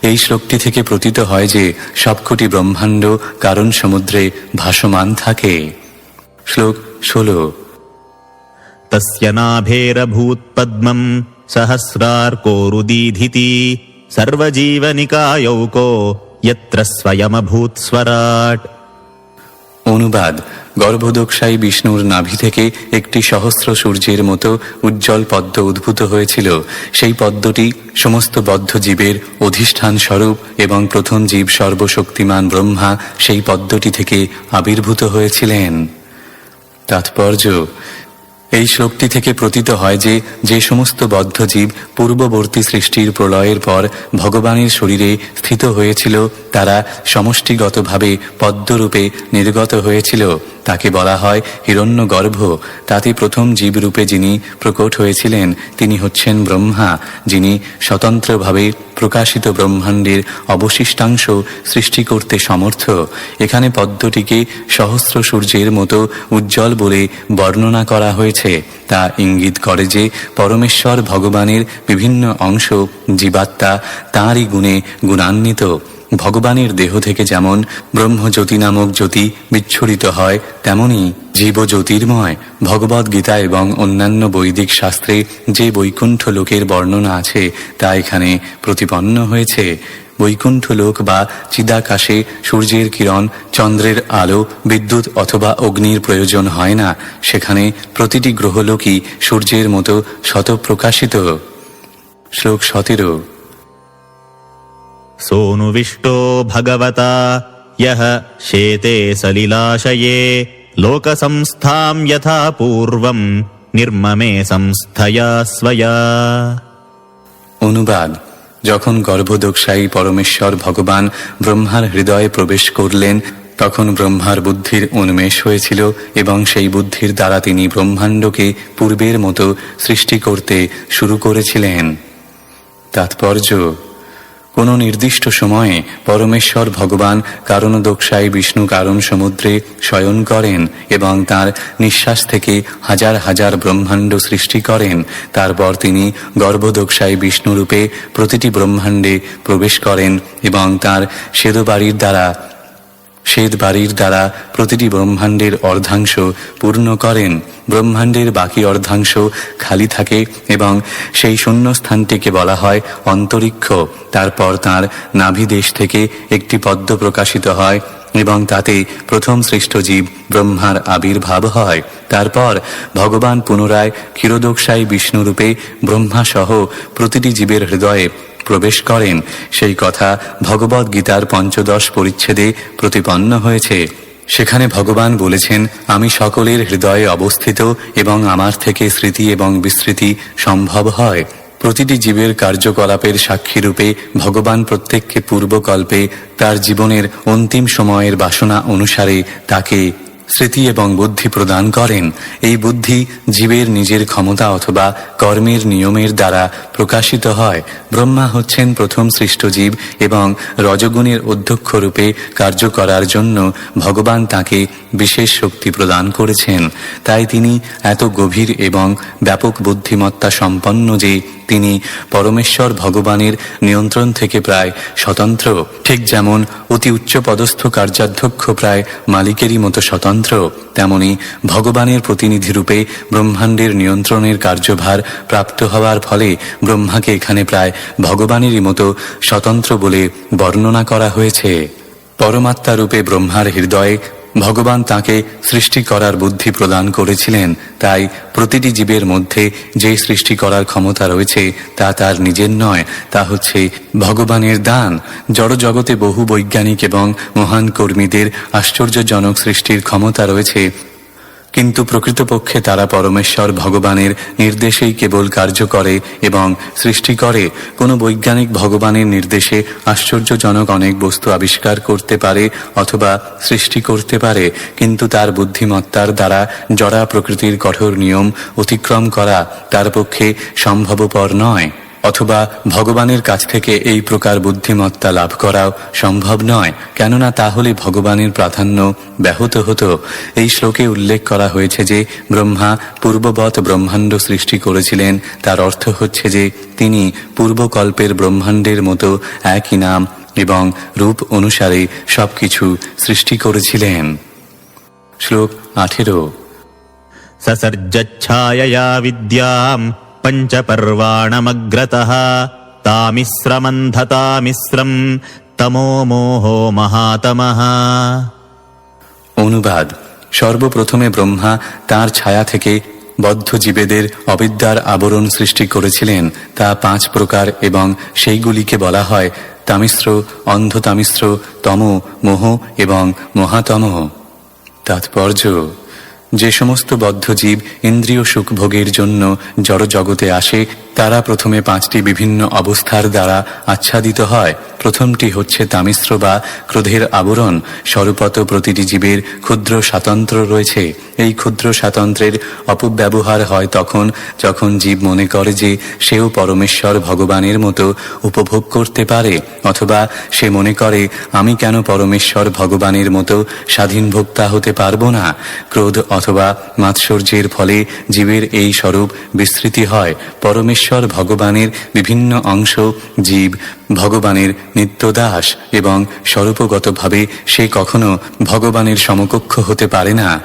এই শ্লোকটি থেকে প্রতীত হয় যে সবকটি ব্রহ্মাণ্ড কারণ সমুদ্রে ভাসমান থাকে। শ্লোক 16। तस्य नाभेरभूत्पद्मम् सहस्रार्कोरुदीधिति सर्वजीवनिकायौको यत्र स्वयमभूत्स्वराट्। অনুবাদ: গর্ভদোকসায়ী বিষ্ণুর নাভি থেকে একটি সহস্র সূর্যের মতো উজ্জ্বল পদ্ম উদ্ভূত হয়েছিল। সেই পদ্মটি সমস্ত বদ্ধ জীবের অধিষ্ঠান স্বরূপ এবং প্রথম জীব সর্বশক্তিমান ব্রহ্মা সেই পদ্মটি থেকে আবির্ভূত হয়েছিলেন। তাৎপর্য: এই শ্লোকটি থেকে প্রতীত হয় যে যে সমস্ত বদ্ধ জীব পূর্ববর্তী সৃষ্টির প্রলয়ের পর ভগবানের শরীরে স্থিত হয়েছিল তারা সমষ্টিগতভাবে পদ্মরূপে নির্গত হয়েছিল। তাকে বলা হয় হিরণ্যগর্ভ। তাতে প্রথম জীবরূপে যিনি প্রকট হয়েছিলেন তিনি হচ্ছেন ব্রহ্মা, যিনি স্বতন্ত্রভাবে প্রকাশিত ব্রহ্মাণ্ডের অবশিষ্টাংশ সৃষ্টি করতে সমর্থ। এখানে পদ্মটিকে সহস্র সূর্যের মতো উজ্জ্বল বলে বর্ণনা করা হয়েছে। তা ইঙ্গিত করে যে পরমেশ্বর ভগবানের বিভিন্ন অংশ জীবাত্মা তাঁরই গুণে গুণান্বিত। ভগবানের দেহ থেকে যেমন ব্রহ্মজ্যোতি নামক জ্যোতি বিচ্ছুরিত হয়, তেমনি জীব জ্যোতির্ময় ভগবদ্গীতা এবং অন্যান্য বৈদিক শাস্ত্রে যে বৈকুণ্ঠ লোকের বর্ণনা আছে তা এখানে প্রতিপন্ন হয়েছে। বৈকুণ্ঠ লোক বা চিদাকাশে সূর্যের কিরণ, চন্দ্রের আলো, বিদ্যুৎ অথবা অগ্নির প্রয়োজন হয় না। সেখানে প্রতিটি গ্রহলোকই সূর্যের মতো শতপ্রকাশিত। শ্লোক 17। सोऽनुविष्टो भगवता यः शेते सलिलाशये लोकसंस्थां यथा पूर्वं निर्ममे संस्थया स्वया। অনুবাদ: যখন গর্ভদোক্ষায়ী পরমেশ্বর ভগবান ব্রহ্মার হৃদয়ে প্রবেশ করলেন, তখন ব্রহ্মার বুদ্ধির উন্মেষ হয়েছিল এবং সেই বুদ্ধির দ্বারা তিনি ব্রহ্মাণ্ডকে পূর্বের মতো সৃষ্টি করতে শুরু করেছিলেন। তাৎপর্য: কোনো নির্দিষ্ট সময়ে পরমেশ্বর ভগবান কারণদোক্ষায় বিষ্ণু কারণ সমুদ্রে শয়ন করেন এবং তার নিঃশ্বাস থেকে হাজার হাজার ব্রহ্মাণ্ড সৃষ্টি করেন। তারপর তিনি গর্ভদোক্ষায় বিষ্ণুরূপে প্রতিটি ব্রহ্মাণ্ডে প্রবেশ করেন এবং তার শ্বেদবাড়ির দ্বারা প্রতিটি ব্রহ্মাণ্ডের অর্ধাংশ পূর্ণ করেন। ব্রহ্মাণ্ডের বাকি অর্ধাংশ খালি থাকে এবং সেই শূন্যস্থানটিকে বলা হয় অন্তরিক্ষ। তারপর তাঁর নাভিদেশ থেকে একটি পদ্ম প্রকাশিত হয় এবং তাতে প্রথম সৃষ্ট জীব ব্রহ্মার আবির্ভাব হয়। তারপর ভগবান পুনরায় ক্ষীরোদোক্ষায় বিষ্ণুরূপে ব্রহ্মাসহ প্রতিটি জীবের হৃদয়ে প্রবেশ করেন। সেই কথা ভগবদ্গীতার ৫ম পরিচ্ছেদে প্রতিপন্ন হয়েছে। সেখানে ভগবান বলেছেন, আমি সকলের হৃদয়ে অবস্থিত এবং আমার থেকে স্মৃতি এবং বিস্মৃতি সম্ভব হয়। প্রতিটি জীবের কার্যকলাপের সাক্ষীরূপে ভগবান প্রত্যেককে পূর্বকল্পে তার জীবনের অন্তিম সময়ের বাসনা অনুসারে তাকে স্মৃতি এবং বুদ্ধি প্রদান করেন। এই বুদ্ধি জীবের নিজের ক্ষমতা অথবা কর্মের নিয়মের দ্বারা প্রকাশিত হয়। ব্রহ্মা হচ্ছেন প্রথম সৃষ্ট জীব এবং রজগুণের অধ্যক্ষ রূপে কার্য করার জন্য ভগবান তাকে বিশেষ শক্তি প্রদান করেছেন। তাই তিনি এত গভীর এবং ব্যাপক বুদ্ধিমত্তা সম্পন্ন যে তিনি পরমেশ্বর ভগবানের নিয়ন্ত্রণ থেকে প্রায় স্বতন্ত্র। ঠিক যেমন অতি উচ্চ পদস্থ কার্যাধ্যক্ষ প্রায় মালিকেরই মতো স্বতন্ত্র, তেমনি ভগবানের প্রতিনিধিরূপে ব্রহ্মাণ্ডের নিয়ন্ত্রণের কার্যভার প্রাপ্ত হওয়ার ফলে ব্রহ্মাকে এখানে প্রায় ভগবানেরই মতো স্বতন্ত্র বলে বর্ণনা করা হয়েছে। পরমাত্মা রূপে ব্রহ্মার হৃদয়ে ভগবান তাকে সৃষ্টি করার বুদ্ধি প্রদান করেছিলেন। তাই প্রতিটি জীবের মধ্যে যে সৃষ্টি করার ক্ষমতা রয়েছে তা তার নিজের নয়, তা হচ্ছে ভগবানের দান। জড়জগতে বহু বৈজ্ঞানিক এবং মহান কর্মীদের আশ্চর্যজনক সৃষ্টির ক্ষমতা রয়েছে, কিন্তু প্রকৃতপক্ষে তারা পরমেশ্বর ভগবানের নির্দেশেই কেবল কার্য করে এবং সৃষ্টি করে। কোনো বৈজ্ঞানিক ভগবানের নির্দেশে আশ্চর্যজনক অনেক বস্তু আবিষ্কার করতে পারে অথবা সৃষ্টি করতে পারে, কিন্তু তার বুদ্ধিমত্তার দ্বারা জড়া প্রকৃতির কঠোর নিয়ম অতিক্রম করা তার পক্ষে সম্ভবপর নয়, অথবা ভগবানের কাছ থেকে এই প্রকার বুদ্ধিমত্তা লাভ করাও সম্ভব নয়, কেননা তাহলে ভগবানের প্রাধান্য ব্যাহত হতো। এই শ্লোকে উল্লেখ করা হয়েছে যে ব্রহ্মা পূর্ববৎ ব্রহ্মাণ্ড সৃষ্টি করেছিলেন। তার অর্থ হচ্ছে যে তিনি পূর্বকল্পের ব্রহ্মাণ্ডের মতো একই নাম এবং রূপ অনুসারে সবকিছু সৃষ্টি করেছিলেন। শ্লোক 18। সসর্জচ্ছায়য়া বিদ্যাম পঞ্চপর্বাণমগ্রতঃ তামিশ্রমন্ধতামিশ্রম তমো মোহো মহাতমঃ। অনুবাদ: সর্বপ্রথমে ব্রহ্মা তার ছায়া থেকে বদ্ধ জীবেদের অবিদ্যার আবরণ সৃষ্টি করেছিলেন। তা 5 প্রকার এবং সেইগুলিকে বলা হয় তামিশ্র, অন্ধতামিশ্র, তম, মোহ এবং মহাতম। তাৎপর্য: যে সমস্ত বদ্ধ জীব ইন্দ্রিয় সুখভোগের জন্য জড়জগতে আসে তারা প্রথমে 5টি বিভিন্ন অবস্থার দ্বারা আচ্ছাদিত হয়। প্রথমটি হচ্ছে তামিশ্র বা ক্রোধের আবরণ। স্বরূপত প্রতিটি জীবের ক্ষুদ্র স্বাতন্ত্র্য রয়েছে। এই ক্ষুদ্র স্বাতন্ত্র্যের অপব্যবহার হয় তখন যখন জীব মনে করে যে সেও পরমেশ্বর ভগবানের মতো উপভোগ করতে পারে, অথবা সে মনে করে আমি কেন পরমেশ্বর ভগবানের মতো স্বাধীন ভোক্তা হতে পারবো না। ক্রোধ অথবা মাৎসর্যের ফলে জীবের এই স্বরূপ বিস্তৃতি হয়। পরমেশ্বর ভগবানের বিভিন্ন অংশ, জীব ভগবানের নিত্য দাস এবং স্বরূপগতভাবে সে কখনো ভগবানের সমকক্ষ হতে পারে না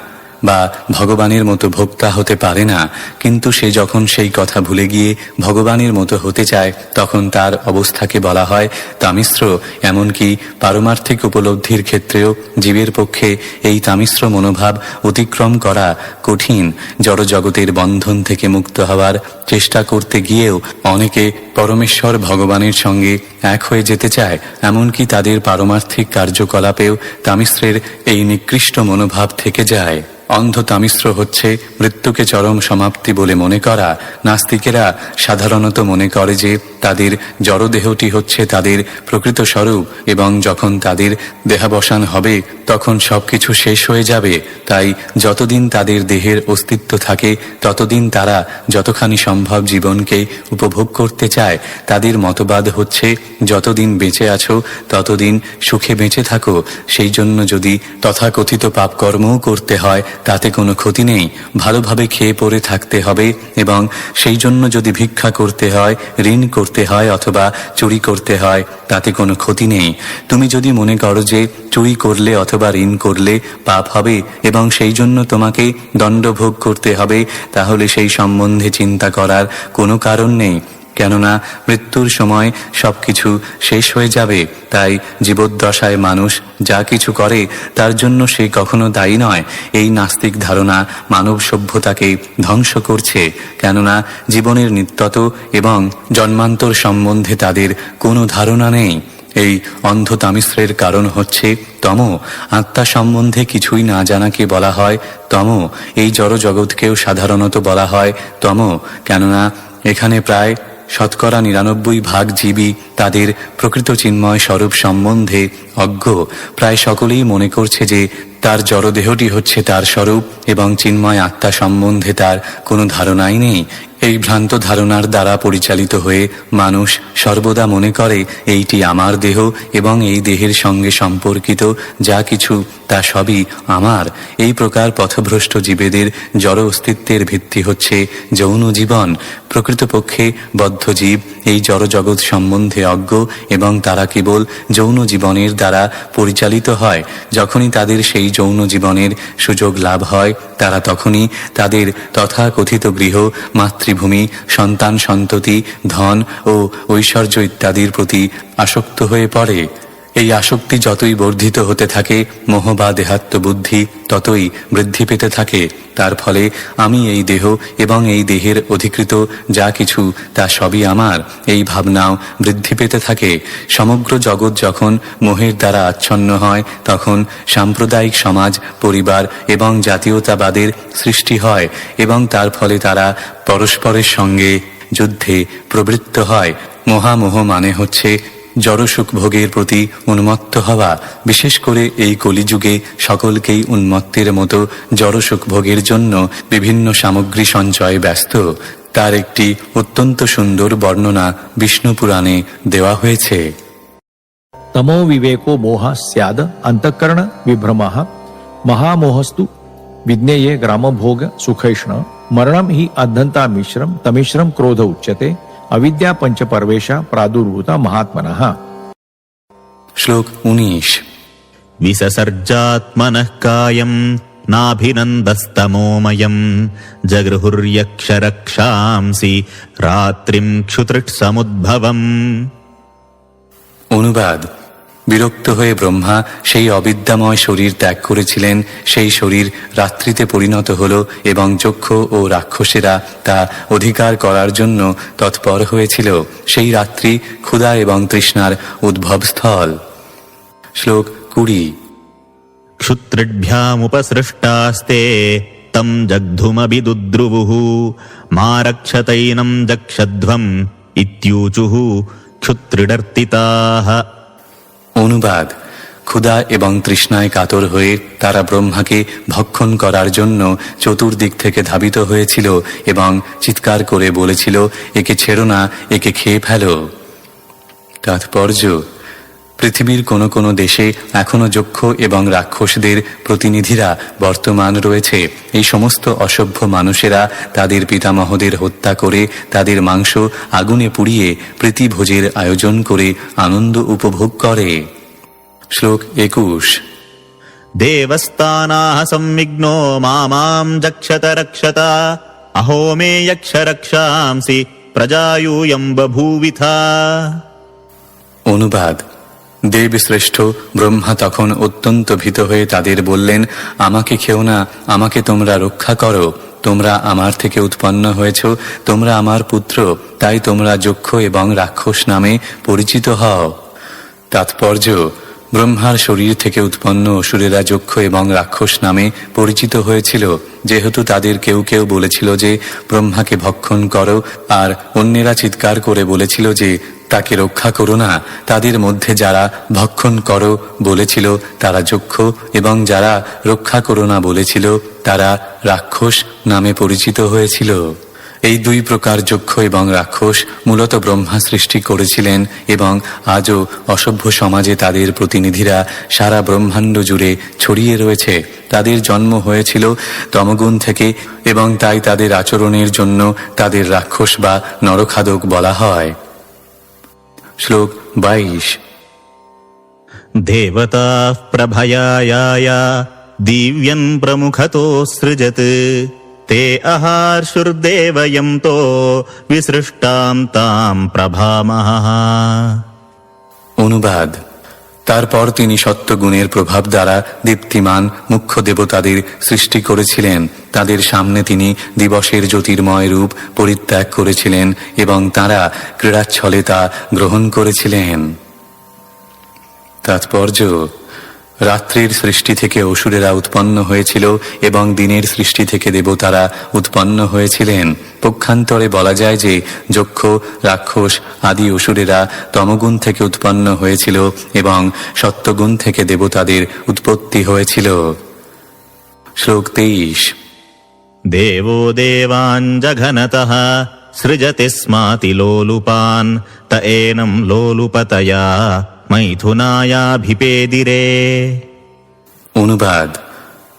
বা ভগবানের মতো ভোক্তা হতে পারে না। কিন্তু সে যখন সেই কথা ভুলে গিয়ে ভগবানের মতো হতে চায় তখন তার অবস্থাকে বলা হয় তামিশ্র। এমনকি পারমার্থিক উপলব্ধির ক্ষেত্রেও জীবের পক্ষে এই তামিশ্র মনোভাব অতিক্রম করা কঠিন। জড়জগতের বন্ধন থেকে মুক্ত হওয়ার চেষ্টা করতে গিয়েও অনেকে পরমেশ্বর ভগবানের সঙ্গে এক হয়ে যেতে চায়। এমনকি তাদের পারমার্থিক কার্যকলাপেও তামিশ্রের এই নিকৃষ্ট মনোভাব থেকে যায়। অন্ধ তামিশ্র হচ্ছে মৃত্যুকে চরম সমাপ্তি বলে মনে করা। নাস্তিকেরা সাধারণত মনে করে যে তাদের জড়দেহটি হচ্ছে তাদের প্রকৃত স্বরূপ এবং যখন তাদের দেহাবসান হবে তখন সবকিছু শেষ হয়ে যাবে। তাই যতদিন তাদের দেহের অস্তিত্ব থাকে ততদিন তারা যতখানি সম্ভব জীবনকে উপভোগ করতে চায়। তাদের মতবাদ হচ্ছে যতদিন বেঁচে আছো ততদিন সুখে বেঁচে থাকো। সেই জন্য যদি তথাকথিত পাপকর্মও করতে হয় তাতে কোনো ক্ষতি নেই। ভালোভাবে খেয়ে পরে থাকতে হবে এবং সেই জন্য যদি ভিক্ষা করতে হয়, ঋণ করতে হয় অথবা চুরি করতে হয় তাতে কোনো ক্ষতি নেই। তুমি যদি মনে করো যে চুরি করলে অথবা ঋণ করলে পাপ হবে এবং সেই জন্য তোমাকে দণ্ডভোগ করতে হবে, তাহলে সেই সম্বন্ধে চিন্তা করার কোনো কারণ নেই, কেননা মৃত্যুর সময় সবকিছু শেষ হয়ে যাবে। তাই জীবদ্দশায় মানুষ যা কিছু করে তার জন্য সে কখনো দায়ী নয়। এই নাস্তিক ধারণা মানব সভ্যতাকে ধ্বংস করছে, কেননা জীবনের নিত্যত এবং জন্মান্তর সম্বন্ধে তাদের কোনো ধারণা নেই। এই অন্ধ তামিশ্রের কারণ হচ্ছে তম। আত্মা সম্বন্ধে কিছুই না জানাকে বলা হয় তম। এই জড় জগৎকেও সাধারণত বলা হয় তম, কেননা এখানে প্রায় 99% জীবই তাদের প্রকৃত চিন্ময় স্বরূপ সম্বন্ধে অজ্ঞ। প্রায় সকলেই মনে করছে যে তার জড়দেহটি হচ্ছে তার স্বরূপ এবং চিন্ময় আত্মা সম্বন্ধে তার কোনো ধারণাই নেই। এই ভ্রান্ত ধারণার দ্বারা পরিচালিত হয়ে মানুষ সর্বদা মনে করে এইটি আমার দেহ এবং এই দেহের সঙ্গে সম্পর্কিত যা কিছু তা সবই আমার। এই প্রকার পথভ্রষ্ট জীবেদের জড় অস্তিত্বের ভিত্তি হচ্ছে যৌন জীবন। প্রকৃতপক্ষে বদ্ধ জীব এই জড়জগৎ সম্বন্ধে অজ্ঞ এবং তারা কেবল যৌন জীবনের দ্বারা পরিচালিত হয়। যখনই তাদের সেই যৌন জীবনের সুযোগ লাভ হয় তারা তখনই তাদের তথাকথিত গৃহ, মাতৃভূমি, সন্তান সন্ততি, ধন ও ঐশ্বর্য ইত্যাদির প্রতি আসক্ত হয়ে পড়ে। এই আসক্তি যতই বর্ধিত হতে থাকে মোহ বা দেহাত্ম বুদ্ধি ততই বৃদ্ধি পেতে থাকে। তার ফলে আমি এই দেহ এবং এই দেহের অধিকৃত যা কিছু তা সবই আমার, এই ভাবনাও বৃদ্ধি পেতে থাকে। সমগ্র জগৎ যখন মোহের দ্বারা আচ্ছন্ন হয় তখন সাম্প্রদায়িক সমাজ, পরিবার এবং জাতীয়তাবাদের সৃষ্টি হয় এবং তার ফলে তারা পরস্পরের সঙ্গে যুদ্ধে প্রবৃত্ত হয়। মহামোহ মানে হচ্ছে জড়সুখ ভোগের প্রতি উন্মত্ত হওয়া। বিশেষ করে এই কলিযুগে সকলকেই উন্মত্তের মতো জড়সুখ ভোগের জন্য বিভিন্ন সামগ্রী সঞ্চয়ে ব্যস্ত। তার একটি অত্যন্ত সুন্দর বর্ণনা বিষ্ণু পুরাণে দেওয়া হয়েছে। तमो विवेको मोह स्याद अंतःकरण विभ्रमः महामोहस्तु विज्ञेये ग्रामभोग सुखैष्ण मरणम हि अद्धंता मिश्रम तमिश्रम क्रोध उच्यते अविद्या पंचपर्वेशा प्रादुर्भूता महात्मनः। श्लोक 19। विससर्जात्मनः कायम् नाभिनन्दस्तमोमयम् जगृहुर्यक्षरक्षांसि रात्रिम् क्षुतृट्समुद्भवम्। অনুবাদ। বিরক্ত হয়ে ব্রহ্মা সেই অবিদ্যাময় শরীর ত্যাগ করেছিলেন। সেই শরীর রাত্রিতে পরিণত হল এবং যক্ষ ও রাক্ষসেরা তা অধিকার করার জন্য তৎপর হয়েছিল। সেই রাত্রি ক্ষুধা এবং তৃষ্ণার উদ্ভবস্থল। শ্লোক 20। क्षुत्रिभ्यामुपसृष्टास्ते तं जग्धुमभिदुद्रुवुः मा रक्षतैनं जक्षध्वम् इत्यूचुः क्षुत्रिडर्तिताः। অনুবাদ: ক্ষুধা এবং তৃষ্ণায় কাতর হয়ে তারা ব্রহ্মাকে ভক্ষণ করার জন্য চতুর্দিক থেকে ধাবিত হয়েছিল এবং চিৎকার করে বলেছিল, একে ছেড়ো না, একে খেয়ে ফেলো। তাৎপর্য: পৃথিবীর কোনো কোনো দেশে এখনও যক্ষ এবং রাক্ষসদের প্রতিনিধিরা বর্তমান রয়েছে। এই সমস্ত অসভ্য মানুষেরা তাদের পিতামহদের হত্যা করে তাদের মাংস আগুনে পুড়িয়ে প্রীতিভোজের আয়োজন করে আনন্দ উপভোগ করে। শ্লোক 21। देवस्तानाः संविघ्नो मां जक्षत रक्षत अहो मे यक्ष रक्षांसि प्रजायूयं बभूविथा। অনুবাদ: দেবশ্রেষ্ঠ ব্রহ্মা তখন অত্যন্ত ভীত হয়ে তাদের বললেন, আমাকে খেও না, আমাকে তোমরা রক্ষা করো। তোমরা আমার থেকে উৎপন্ন হয়েছ, তোমরা আমার পুত্র, তাই তোমরা যক্ষ এবং রাক্ষস নামে পরিচিত হও। তাৎপর্য: ব্রহ্মার শরীর থেকে উৎপন্ন অসুরেরা যক্ষ এবং রাক্ষস নামে পরিচিত হয়েছিল, যেহেতু তাদের কেউ কেউ বলেছিল যে ব্রহ্মাকে ভক্ষণ করো, আর অন্যেরা চিৎকার করে বলেছিল যে তাকে রক্ষা করো না। তাদের মধ্যে যারা ভক্ষণ করো বলেছিল তারা যক্ষ, এবং যারা রক্ষা করো না বলেছিল তারা রাক্ষস নামে পরিচিত হয়েছিল। এই দুই প্রকার যক্ষ এবং রাক্ষস মূলত ব্রহ্মা সৃষ্টি করেছিলেন, এবং আজও অসভ্য সমাজে তাদের প্রতিনিধিরা সারা ব্রহ্মাণ্ড জুড়ে ছড়িয়ে রয়েছে। তাদের জন্ম হয়েছিল তমগুণ থেকে, এবং তাই তাদের আচরণের জন্য তাদের রাক্ষস বা নরখাদক বলা হয়। শ্লোক 22। देवताः प्रभयायाय दिव्यन् प्रमुखतो सृजत् ते अहार्षुर्देवयं तो विसृष्टां तां प्रभामहः। অনুবাদ: তারপর তিনি সত্যগুণের প্রভাব দ্বারা দীপ্তিমান মুখ্য দেবতাদের সৃষ্টি করেছিলেন। তাদের সামনে তিনি দিবসের জ্যোতির্ময় রূপ পরিত্যাগ করেছিলেন, এবং তাঁরা ক্রীড়াচ্ছলে তা গ্রহণ করেছিলেন। তাৎপর্য: রাত্রির সৃষ্টি থেকে অসুরেরা উৎপন্ন হয়েছিল, এবং দিনের সৃষ্টি থেকে দেবতারা উৎপন্ন হয়েছিলেন। পক্ষান্তরে বলা যায় যে যক্ষ, রাক্ষস আদি অসুরেরা তমগুণ থেকে উৎপন্ন হয়েছিল, এবং সত্যগুণ থেকে দেবতাদের উৎপত্তি হয়েছিল। শ্লোক 23। देवो देवान् जघनतः सृजति स्माति लोलुपान् त एनं लोलुपतया मैथुनायाभिपेदिरे। অনুবাদ: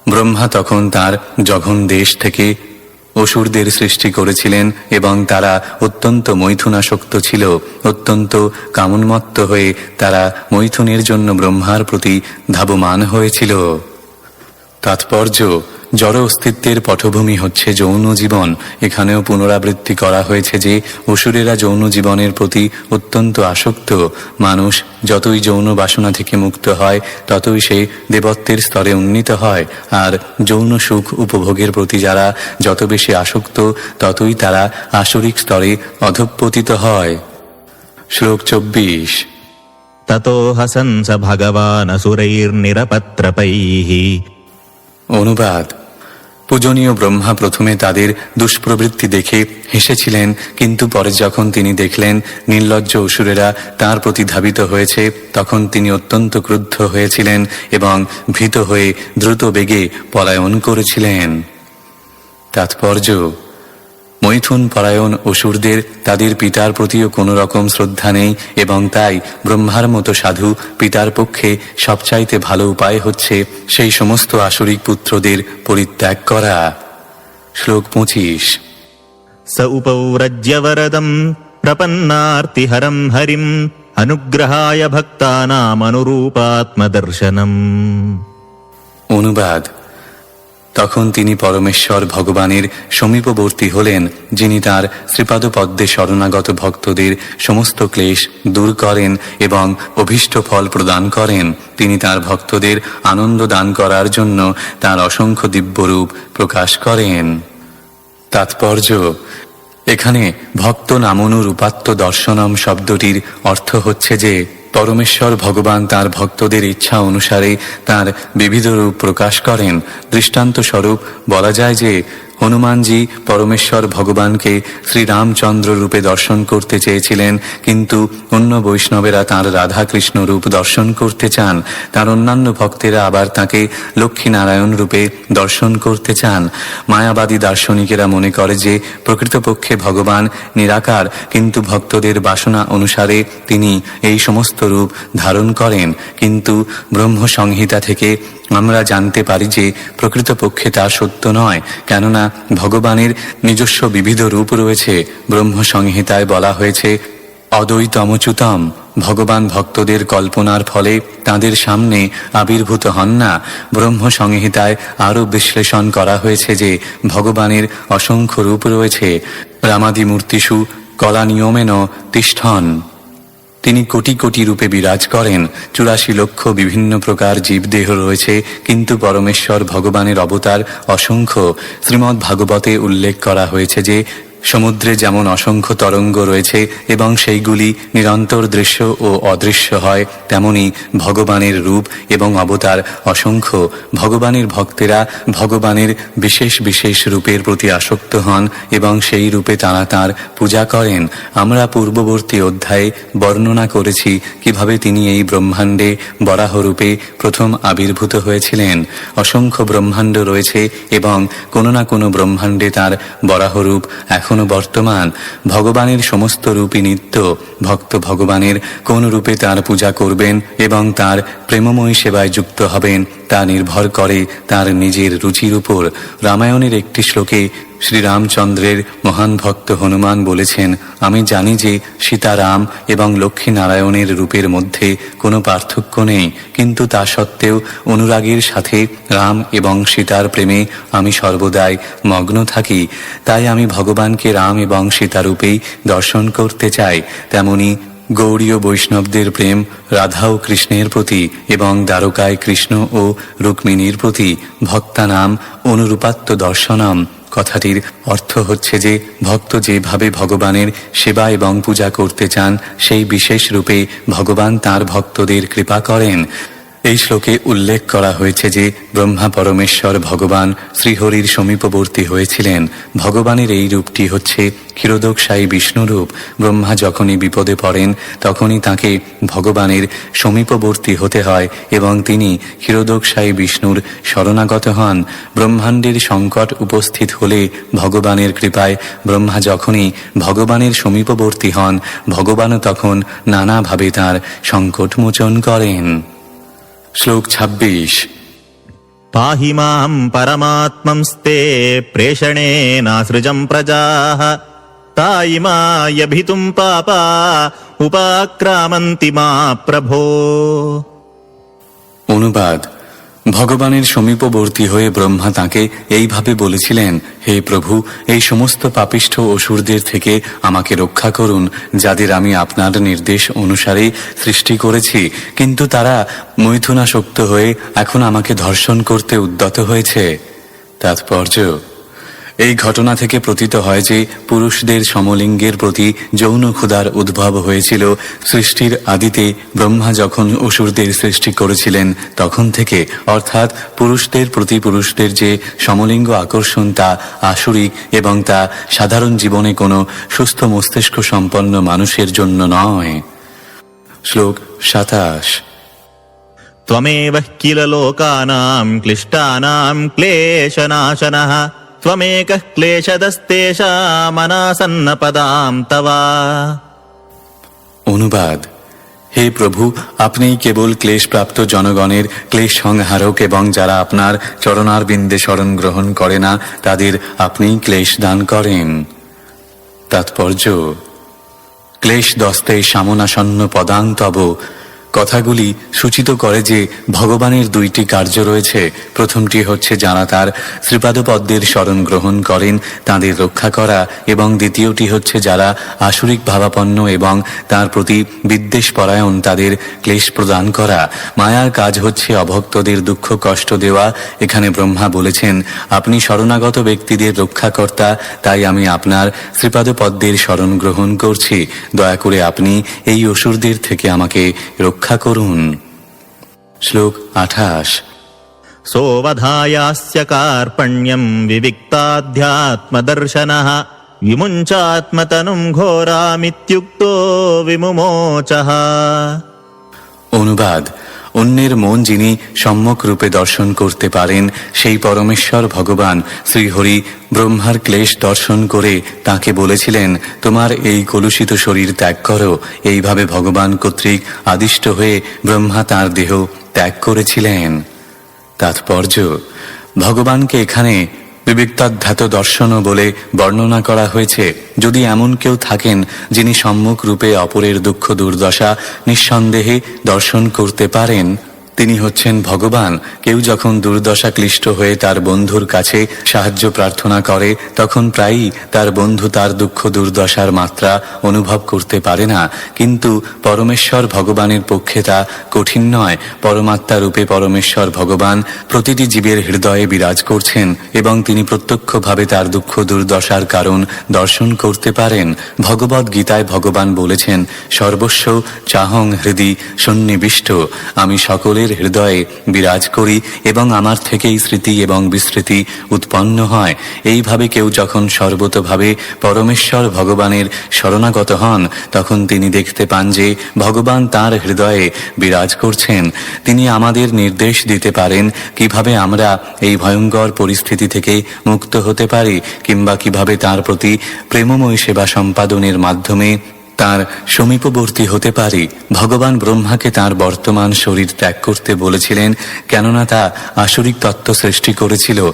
ব্রহ্মা তখন তার জঘন দেশ থেকে অসুরদের সৃষ্টি করেছিলেন, এবং তারা অত্যন্ত মৈথুনাসক্ত ছিল। অত্যন্ত কামোন্মত্ত হয়ে তারা মৈথুনের জন্য ব্রহ্মার প্রতি ধাবমান হয়েছিল। তাৎপর্য: জড় অস্তিত্বের পটভূমি হচ্ছে যৌন জীবন। এখানেও পুনরাবৃত্তি করা হয়েছে যে অসুরেরা যৌন জীবনের প্রতি অত্যন্ত আসক্ত। মানুষ যতই যৌন বাসনা থেকে মুক্ত হয় ততই সে দেবত্বের স্তরে উন্নীত হয়, আর যৌন সুখ উপভোগের প্রতি যারা যত বেশি আসক্ত ততই তারা আসরিক স্তরে অধঃপতিত হয়। শ্লোক 24। ततो हसंस भगवानसुरैर्निरपत्रपैः। অনুবাদ: পূজনীয় ব্রহ্মা প্রথমে তাদের দুষ্প্রবৃত্তি দেখে হেসেছিলেন, কিন্তু পরে যখন তিনি দেখলেন নির্লজ্জ অসুরেরা তাঁর প্রতি ধাবিত হয়েছে, তখন তিনি অত্যন্ত ক্রুদ্ধ হয়েছিলেন এবং ভীত হয়ে দ্রুত বেগে পলায়ন করেছিলেন। তাৎপর্য: মৈথুন পরায়ণ অসুরদের তাদের পিতার প্রতিও কোনো রকম শ্রদ্ধা নেই, এবং তাই ব্রহ্মার মতো সাধু পিতার পক্ষে সবচাইতে ভালো উপায় হচ্ছে সেই সমস্ত আসরিক পুত্রদের পরিত্যাগ করা। শ্লোক 25। स उपौरज्य वरदं प्रपन्नार्तिहरं हरिं अनुग्रहाय भक्तानामनुरूपात्मदर्शनम्। অনুবাদ: তখন তিনি পরমেশ্বর ভগবানের সমীপবর্তী হলেন, যিনি তাঁর শ্রীপাদপদ্মে শরণাগত ভক্তদের সমস্ত ক্লেশ দূর করেন এবং অভীষ্ট ফল প্রদান করেন। তিনি তাঁর ভক্তদের আনন্দ দান করার জন্য তাঁর অসংখ্য দিব্যরূপ প্রকাশ করেন। তাৎপর্য: এখানে ভক্ত নামনুরূপাত্ম দর্শনম শব্দটির অর্থ হচ্ছে যে পরমেশ্বর ভগবান তার ভক্তদের ইচ্ছা অনুসারে তার বিবিধ রূপ প্রকাশ করেন। দৃষ্টান্তস্বরূপ বলা যায় যে হনুমানজি পরমেশ্বর ভগবানকে শ্রীরামচন্দ্র রূপে দর্শন করতে চেয়েছিলেন, কিন্তু অন্য বৈষ্ণবেরা তাঁর রাধাকৃষ্ণ রূপ দর্শন করতে চান। তার অন্যান্য ভক্তেরা আবার তাঁকে লক্ষ্মীনারায়ণ রূপে দর্শন করতে চান। মায়াবাদী দার্শনিকেরা মনে করে যে প্রকৃতপক্ষে ভগবান নিরাকার, কিন্তু ভক্তদের বাসনা অনুসারে তিনি এই সমস্ত রূপ ধারণ করেন। কিন্তু ব্রহ্ম সংহিতা থেকে আমরা জানতে পারি যে প্রকৃতপক্ষে তা সত্য নয়, কেননা ভগবানের নিজস্ব বিবিধ রূপ রয়েছে। ব্রহ্ম সংহিতায় বলা হয়েছে অদ্বৈতমচ্যুতম। ভগবান ভক্তদের কল্পনার ফলে তাদের সামনে আবির্ভূত হন না। ব্রহ্ম সংহিতায় আরও বিশ্লেষণ করা হয়েছে যে ভগবানের অসংখ্য রূপ রয়েছে। রামাদি মূর্তিষু কলা নিয়মেন তিষ্ঠন। তিনি কোটি কোটি রূপে বিরাজ করেন। 84 লক্ষ বিভিন্ন প্রকার জীবদেহ রয়েছে, কিন্তু পরমেশ্বর ভগবানের অবতার অসংখ্য। শ্রীমদ্ ভাগবতে উল্লেখ করা হয়েছে যে সমুদ্রে যেমন অসংখ্য তরঙ্গ রয়েছে এবং সেইগুলি নিরন্তর দৃশ্য ও অদৃশ্য হয়, তেমনি ভগবানের রূপ এবং অবতার অসংখ্য। ভগবানের ভক্তেরা ভগবানের বিশেষ বিশেষ রূপের প্রতি আসক্ত হন এবং সেই রূপে তাঁরা তাঁর পূজা করেন। আমরা পূর্ববর্তী অধ্যায়ে বর্ণনা করেছি কিভাবে তিনি এই ব্রহ্মাণ্ডে বরাহ রূপে প্রথম আবির্ভূত হয়েছিলেন। অসংখ্য ব্রহ্মাণ্ড রয়েছে এবং কোনো না কোনো ব্রহ্মাণ্ডে তাঁর বরাহ রূপ এখনো বর্তমান। ভগবানের সমস্ত রূপই নিত্য। ভক্ত ভগবানের কোন রূপে তাঁর পূজা করবেন এবং তাঁর প্রেমময়ী সেবায় যুক্ত হবেন তা নির্ভর করে তাঁর নিজের রুচির উপর। রামায়ণের একটি শ্লোকে শ্রীরামচন্দ্রের মহান ভক্ত হনুমান বলেছেন, আমি জানি যে সীতারাম এবং লক্ষ্মীনারায়ণের রূপের মধ্যে কোনো পার্থক্য নেই, কিন্তু তা সত্ত্বেও অনুরাগের সাথে রাম এবং সীতার প্রেমে আমি সর্বদাই মগ্ন থাকি। তাই আমি ভগবানকে রাম এবং সীতারূপেই দর্শন করতে চাই। তেমনি গৌড়ীয় বৈষ্ণবদের প্রেম রাধা ও কৃষ্ণের প্রতি এবং দ্বারকায় কৃষ্ণ ও রুক্মিণীর প্রতি। ভক্তানাম অনুরূপাত্ম দর্শনম কথাটির অর্থ হচ্ছে যে ভক্ত যেভাবে ভগবানের সেবা এবং পূজা করতে চান, সেই বিশেষ রূপে ভগবান তাঁর ভক্তদের কৃপা করেন। এই শ্লোকে উল্লেখ করা হয়েছে যে ব্রহ্মা পরমেশ্বর ভগবান শ্রীহরির সমীপবর্তী হয়েছিলেন। ভগবানের এই রূপটি হচ্ছে ক্ষীরোদকশায়ী বিষ্ণুরূপ। ব্রহ্মা যখনই বিপদে পড়েন তখনই তাঁকে ভগবানের সমীপবর্তী হতে হয় এবং তিনি ক্ষীরোদকশায়ী বিষ্ণুর শরণাগত হন। ব্রহ্মাণ্ডের সংকট উপস্থিত হলে ভগবানের কৃপায় ব্রহ্মা যখনই ভগবানের সমীপবর্তী হন, ভগবানও তখন নানাভাবে তাঁর সংকট মোচন করেন। শ্লোক 26। पाहि मां परमात्मंस्ते प्रेषणेनासृजं प्रजाः तायिमायभितुं पापा उपाक्रामन्ति मा प्रभो। অনুবাদ। ভগবানের সমীপবর্তী হয়ে ব্রহ্মা তাঁকে এইভাবে বলেছিলেন, হে প্রভু, এই সমস্ত পাপিষ্ঠ অসুরদের থেকে আমাকে রক্ষা করুন, যাদের আমি আপনার নির্দেশ অনুসারে সৃষ্টি করেছি, কিন্তু তারা মৈথুনাসক্ত হয়ে এখন আমাকে ধর্ষণ করতে উদ্যত হয়েছে। তাৎপর্য: এই ঘটনা থেকে প্রতীত হয় যে পুরুষদের সমলিঙ্গের প্রতি যৌন ক্ষুধার উদ্ভব হয়েছিল সৃষ্টির আদিতে। ব্রহ্মা যখন অসুরদের সৃষ্টি করেছিলেন তখন থেকে, অর্থাৎ পুরুষদের প্রতি পুরুষদের যে সমলিঙ্গ আকর্ষণ তা আসুরিক এবং তা সাধারণ জীবনে কোনো সুস্থ মস্তিষ্ক সম্পন্ন মানুষের জন্য নয়। শ্লোক 27। त्वमेव किल लोकानां क्लिष्टानां क्लेशनाशनः त्वमेकः क्लेशदस्तेषामनासन्नपदां तव। অনুবাদ। হে প্রভু, আপনি কেবল ক্লেশপ্রাপ্ত জনগণের ক্লেশ সংহারক এবং যারা আপনার চরণারবিন্দে শরণ গ্রহণ করে না তাদের আপনি ক্লেশ দান করেন। তাৎপর্য: ক্লেশ দস্তে সামনাসন্ন পদাং তব কথাগুলি সূচিত করে যে ভগবানের দুইটি কার্য রয়েছে। প্রথমটি হচ্ছে যারা তার শ্রীপাদপদ্মের শরণ গ্রহণ করেন তাদের রক্ষা করা, এবং দ্বিতীয়টি হচ্ছে যারা আসুরিক ভাবাপন্ন এবং তার প্রতি বিদ্বেষপরায়ণ তাদের ক্লেশ প্রদান করা। মায়ার কাজ হচ্ছে অভক্তদের দুঃখ কষ্ট দেওয়া। এখানে ব্রহ্মা বলেছেন, আপনি শরণাগত ব্যক্তিদের রক্ষাকর্তা, তাই আমি আপনার শ্রীপাদপদ্মের শরণ গ্রহণ করছি। দয়া করে আপনি এই অসুরদের থেকে আমাকে রক্ষা করুন। শ্লোক 28। सोऽवधायास्य कार्पण्यं विविक्ताध्यात्मदर्शनः विमुञ्चात्मतनुं घोरामित्युक्तो विमुमोचः। অনুবাদ: অন্যের মন যিনি সম্যক রূপে দর্শন করতে পারেন, সেই পরমেশ্বর ভগবান শ্রীহরি ব্রহ্মার ক্লেশ দর্শন করে তাকে বলেছিলেন, তোমার এই কলুষিত শরীর ত্যাগ করো। এইভাবে ভগবান কর্তৃক আদিষ্ট হয়ে ব্রহ্মা তাঁর দেহ ত্যাগ করেছিলেন। তাৎপর্য: ভগবানকে এখানে বিবিক্তাধ্যাত দর্শনও বলে বর্ণনা করা হয়েছে। যদি এমন কেউ থাকেন যিনি সম্মুখ রূপে অপরের দুঃখ দুর্দশা নিঃসন্দেহে দর্শন করতে পারেন, তিনি হচ্ছেন ভগবান। কেউ যখন দুর্দশা ক্লিষ্ট হয়ে তার বন্ধুর কাছে সাহায্য প্রার্থনা করে, তখন প্রায়ই তার বন্ধু তার দুঃখ দুর্দশার মাত্রা অনুভব করতে পারে না। কিন্তু পরমেশ্বর ভগবানের পক্ষে তা কঠিন নয়। পরমাত্মা রূপে পরমেশ্বর ভগবান প্রতিটি জীবের হৃদয়ে বিরাজ করছেন এবং তিনি প্রত্যক্ষভাবে তার দুঃখ দুর্দশার কারণ দর্শন করতে পারেন। ভগবদ গীতায় ভগবান বলেছেন, সর্বস্ব চাহং হৃদি সন্নিবিষ্ট। আমি সকলের হৃদয়ে বিরাজ করি এবং আমার থেকেই স্মৃতি এবং বিস্মৃতি উৎপন্ন হয়। এইভাবে কেউ যখন সর্বতভাবে পরমেশ্বর ভগবানের শরণাগত হন, তখন তিনি দেখতে পান যে ভগবান তাঁর হৃদয়ে বিরাজ করছেন। তিনি আমাদের নির্দেশ দিতে পারেন কিভাবে আমরা এই ভয়ঙ্কর পরিস্থিতি থেকে মুক্ত হতে পারি, কিংবা কিভাবে তাঁর প্রতি প্রেমময় সেবা সম্পাদনের মাধ্যমে তার সমীপবর্তী হতে পারি। ভগবান ব্রহ্মাকে তার বর্তমান শরীর ত্যাগ করতে বলেছিলেন, কেননা তা আসরিক তত্ত্ব সৃষ্টি করেছিল।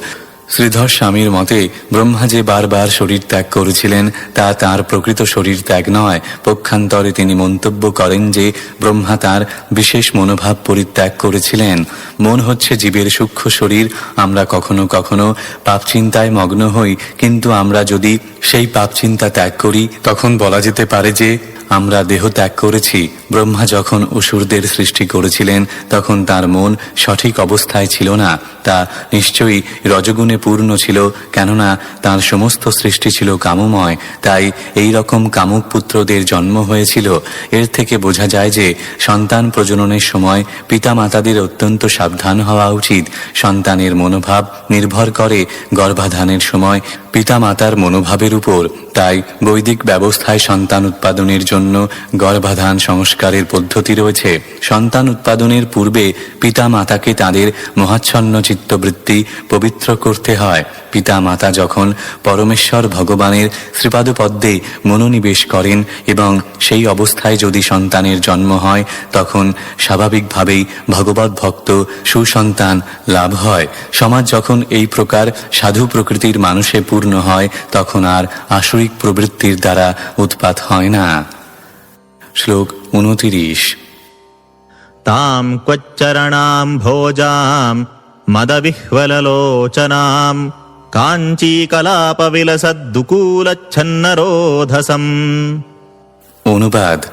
শ্রীধর স্বামীর মতে ব্রহ্মা যে বারবার শরীর ত্যাগ করেছিলেন তা তার প্রকৃত শরীর ত্যাগ নয়। পক্ষান্তরে তিনি মন্তব্য করেন যে ব্রহ্মা তার বিশেষ মনোভাব পরিত্যাগ করেছিলেন। মন হচ্ছে জীবের সূক্ষ্ম শরীর। আমরা কখনো কখনো পাপচিন্তায় মগ্ন হই, কিন্তু আমরা যদি সেই পাপচিন্তা ত্যাগ করি, তখন বলা যেতে পারে যে আমরা দেহ ত্যাগ করেছি। ব্রহ্মা যখন অসুরদের সৃষ্টি করেছিলেন, তখন তার মন সঠিক অবস্থায় ছিল না। তা নিশ্চয়ই রজগুণে পূর্ণ ছিল, কেননা তার সমস্ত সৃষ্টি ছিল কামময়। তাই এই রকম কামুক পুত্রদের জন্ম হয়েছিল। এর থেকে বোঝা যায় যে সন্তান প্রজননের সময় পিতা মাতাদের অত্যন্ত সাবধান হওয়া উচিত। সন্তানের মনোভাব নির্ভর করে গর্ভাধানের সময় পিতা মাতার মনোভাবের উপর। তাই বৈদিক ব্যবস্থায় সন্তান উৎপাদনের জন্য গর্ভাধান সংস্কারের পদ্ধতি রয়েছে। সন্তান উৎপাদনের পূর্বে পিতা মাতাকে তাদের মহাচ্ছন্ন চিত্তবৃত্তি পবিত্র করতে হয়। পিতা মাতা যখন পরমেশ্বর ভগবানের শ্রীপাদপদ্মে মনোনিবেশ করেন এবং সেই অবস্থায় যদি সন্তানের জন্ম হয়, তখন স্বাভাবিকভাবেই ভগবত ভক্ত সুসন্তান লাভ হয়। সমাজ যখন এই প্রকার সাধু প্রকৃতির মানুষে পূর্ণ হয়, তখন আর আসরিক প্রবৃত্তির দ্বারা উৎপাত হয় না। শ্লোক 29। तां क्वच्चरणां भोजां मदविह्वललोचनां काञ्चीकलापविलसद्दुकूलच्छन्नरोधसम्। অনুবাদ: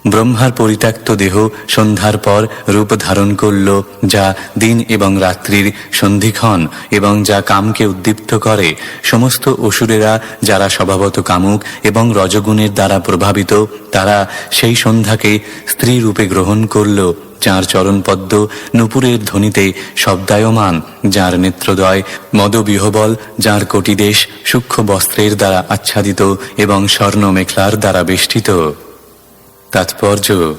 ব্রহ্মার পরিত্যক্ত দেহ সন্ধ্যার পর রূপ ধারণ করল, যা দিন এবং রাত্রির সন্ধিক্ষণ এবং যা কামকে উদ্দীপ্ত করে। সমস্ত অসুরেরা যারা স্বভাবত কামুক এবং রজগুণের দ্বারা প্রভাবিত, তারা সেই সন্ধ্যাকে স্ত্রী রূপে গ্রহণ করল, যার চরণপদ্ম নূপুরের ধ্বনিতে শব্দায়মান, যার নেত্রদ্বয় মদবিহবল, যার কটিদেশ সূক্ষ্ম বস্ত্রের দ্বারা আচ্ছাদিত এবং স্বর্ণ মেখলার দ্বারা বেষ্টিত। তাৎপর্য: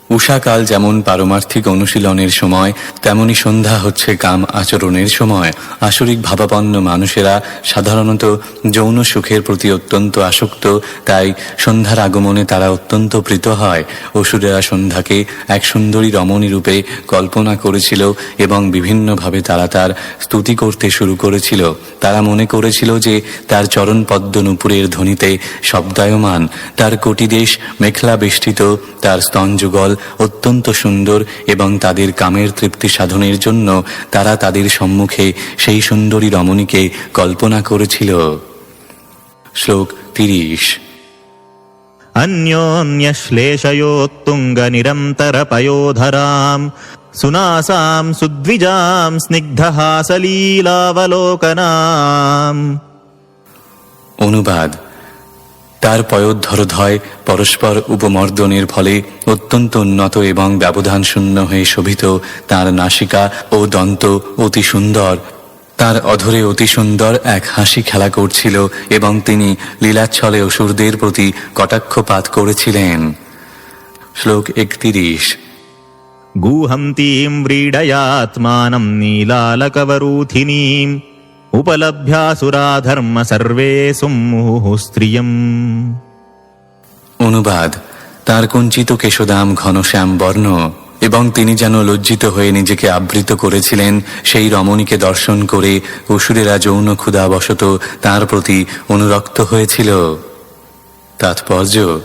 উষাকাল যেমন পারমার্থিক অনুশীলনের সময়, তেমনি সন্ধ্যা হচ্ছে কাম আচরণের সময়। আসরিক ভাবাপন্ন মানুষেরা সাধারণত যৌন সুখের প্রতি অত্যন্ত আসক্ত, তাই সন্ধ্যার আগমনে তারা অত্যন্ত প্রীত হয়। অসুরেরা সন্ধ্যাকে এক সুন্দরী রমণী রূপে কল্পনা করেছিল এবং বিভিন্নভাবে তারা তার স্তুতি করতে শুরু করেছিল। তারা মনে করেছিল যে তার চরণ পদ্ম নূপুরের ধ্বনিতে শব্দায়মান, তার কটিদেশ মেখলা বেষ্টিত, তার স্তনযুগল অত্যন্ত সুন্দর এবং তাদের কামের তৃপ্তি সাধনের জন্য তারা তাদের সম্মুখে সেই সুন্দরী রমণীকে কল্পনা করেছিল। শ্লোক 30। अन्योन्यश्लेषयोत्तुङ्गनिरन्तरपयोधराम् सुनासाम् सुद्विजाम् स्निग्धहासलीलावलोकनाम्। অনুবাদ: তার পয়োধরদ্বয় পরস্পর উপমর্দনের ফলে অত্যন্ত উন্নত এবং ব্যবধান শূন্য হয়ে শোভিত। তার নাসিকা ও দন্ত অতি সুন্দর, তার অধরে অতি সুন্দর এক হাসি খেলা করছিল এবং তিনি লীলাচ্ছলে অসুরদের প্রতি কটাক্ষপাত করেছিলেন। শ্লোক 31। गूहन्तीम् व्रीडयात्मानम् नीलालकवरूथिनीम् उपलभ्यासुरा धर्म सर्वे सुमुहुः स्त्रियम्। অনুবাদ: তার কুঞ্চিত কেশদাম ঘনশ্যাম বর্ণ এবং তিনি যেন লজ্জিত হয়ে নিজেকে আবৃত করেছিলেন, সেই রমণীকে দর্শন করে অসুরেরা যৌন ক্ষুধাবশত তার প্রতি অনুরক্ত হয়েছিল। তাৎপর্য: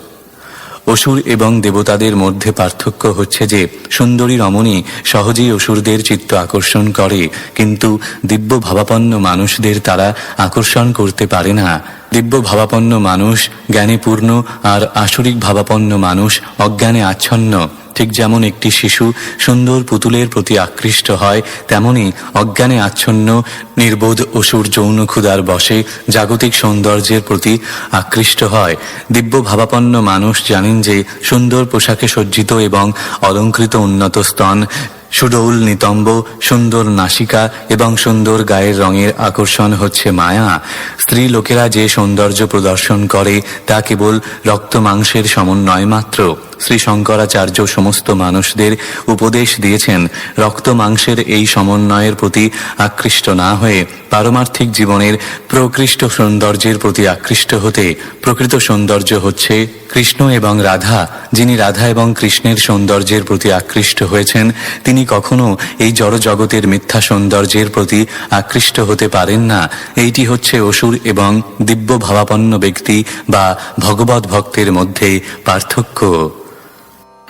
অসুর এবং দেবতাদের মধ্যে পার্থক্য হচ্ছে যে সুন্দরী রমণী সহজেই অসুরদের চিত্ত আকর্ষণ করে, কিন্তু দিব্য ভাবাপন্ন মানুষদের তারা আকর্ষণ করতে পারে না। দিব্য ভাবাপন্ন মানুষ জ্ঞানে পূর্ণ আর আসরিক ভাবাপন্ন মানুষ অজ্ঞানে আচ্ছন্ন। ঠিক যেমন একটি শিশু সুন্দর পুতুলের প্রতি আকৃষ্ট হয়, তেমনি অজ্ঞানে আচ্ছন্ন নির্বোধ অসুর যৌন ক্ষুধার বশে জাগতিক সৌন্দর্যের প্রতি আকৃষ্ট হয়। দিব্য ভাবাপন্ন মানুষ জানেন যে সুন্দর পোশাকে সজ্জিত এবং অলঙ্কৃত উন্নত স্তন, সুডৌল নিতম্ব, সুন্দর নাসিকা এবং সুন্দর গায়ের রঙের আকর্ষণ হচ্ছে মায়া। স্ত্রী লোকেরা যে সৌন্দর্য প্রদর্শন করে তা কেবল রক্ত মাংসের সমন্বয় মাত্র। শ্রী শঙ্করাচার্য সমস্ত মানুষদের উপদেশ দিয়েছেন রক্ত মাংসের এই সমন্বয়ের প্রতি আকৃষ্ট না হয়ে পারমার্থিক জীবনের প্রকৃষ্ট সৌন্দর্যের প্রতি আকৃষ্ট হতে। প্রকৃত সৌন্দর্য হচ্ছে কৃষ্ণ এবং রাধা। যিনি রাধা এবং কৃষ্ণের সৌন্দর্যের প্রতি আকৃষ্ট হয়েছেন তিনি কখনো এই জড় জগতের মিথ্যা সৌন্দর্যের প্রতি আকৃষ্ট হতে পারেন না। এইটি হচ্ছে অসুর এবং দিব্য ভাবাপন্ন ব্যক্তি বা ভগবত ভক্তের মধ্যে পার্থক্য।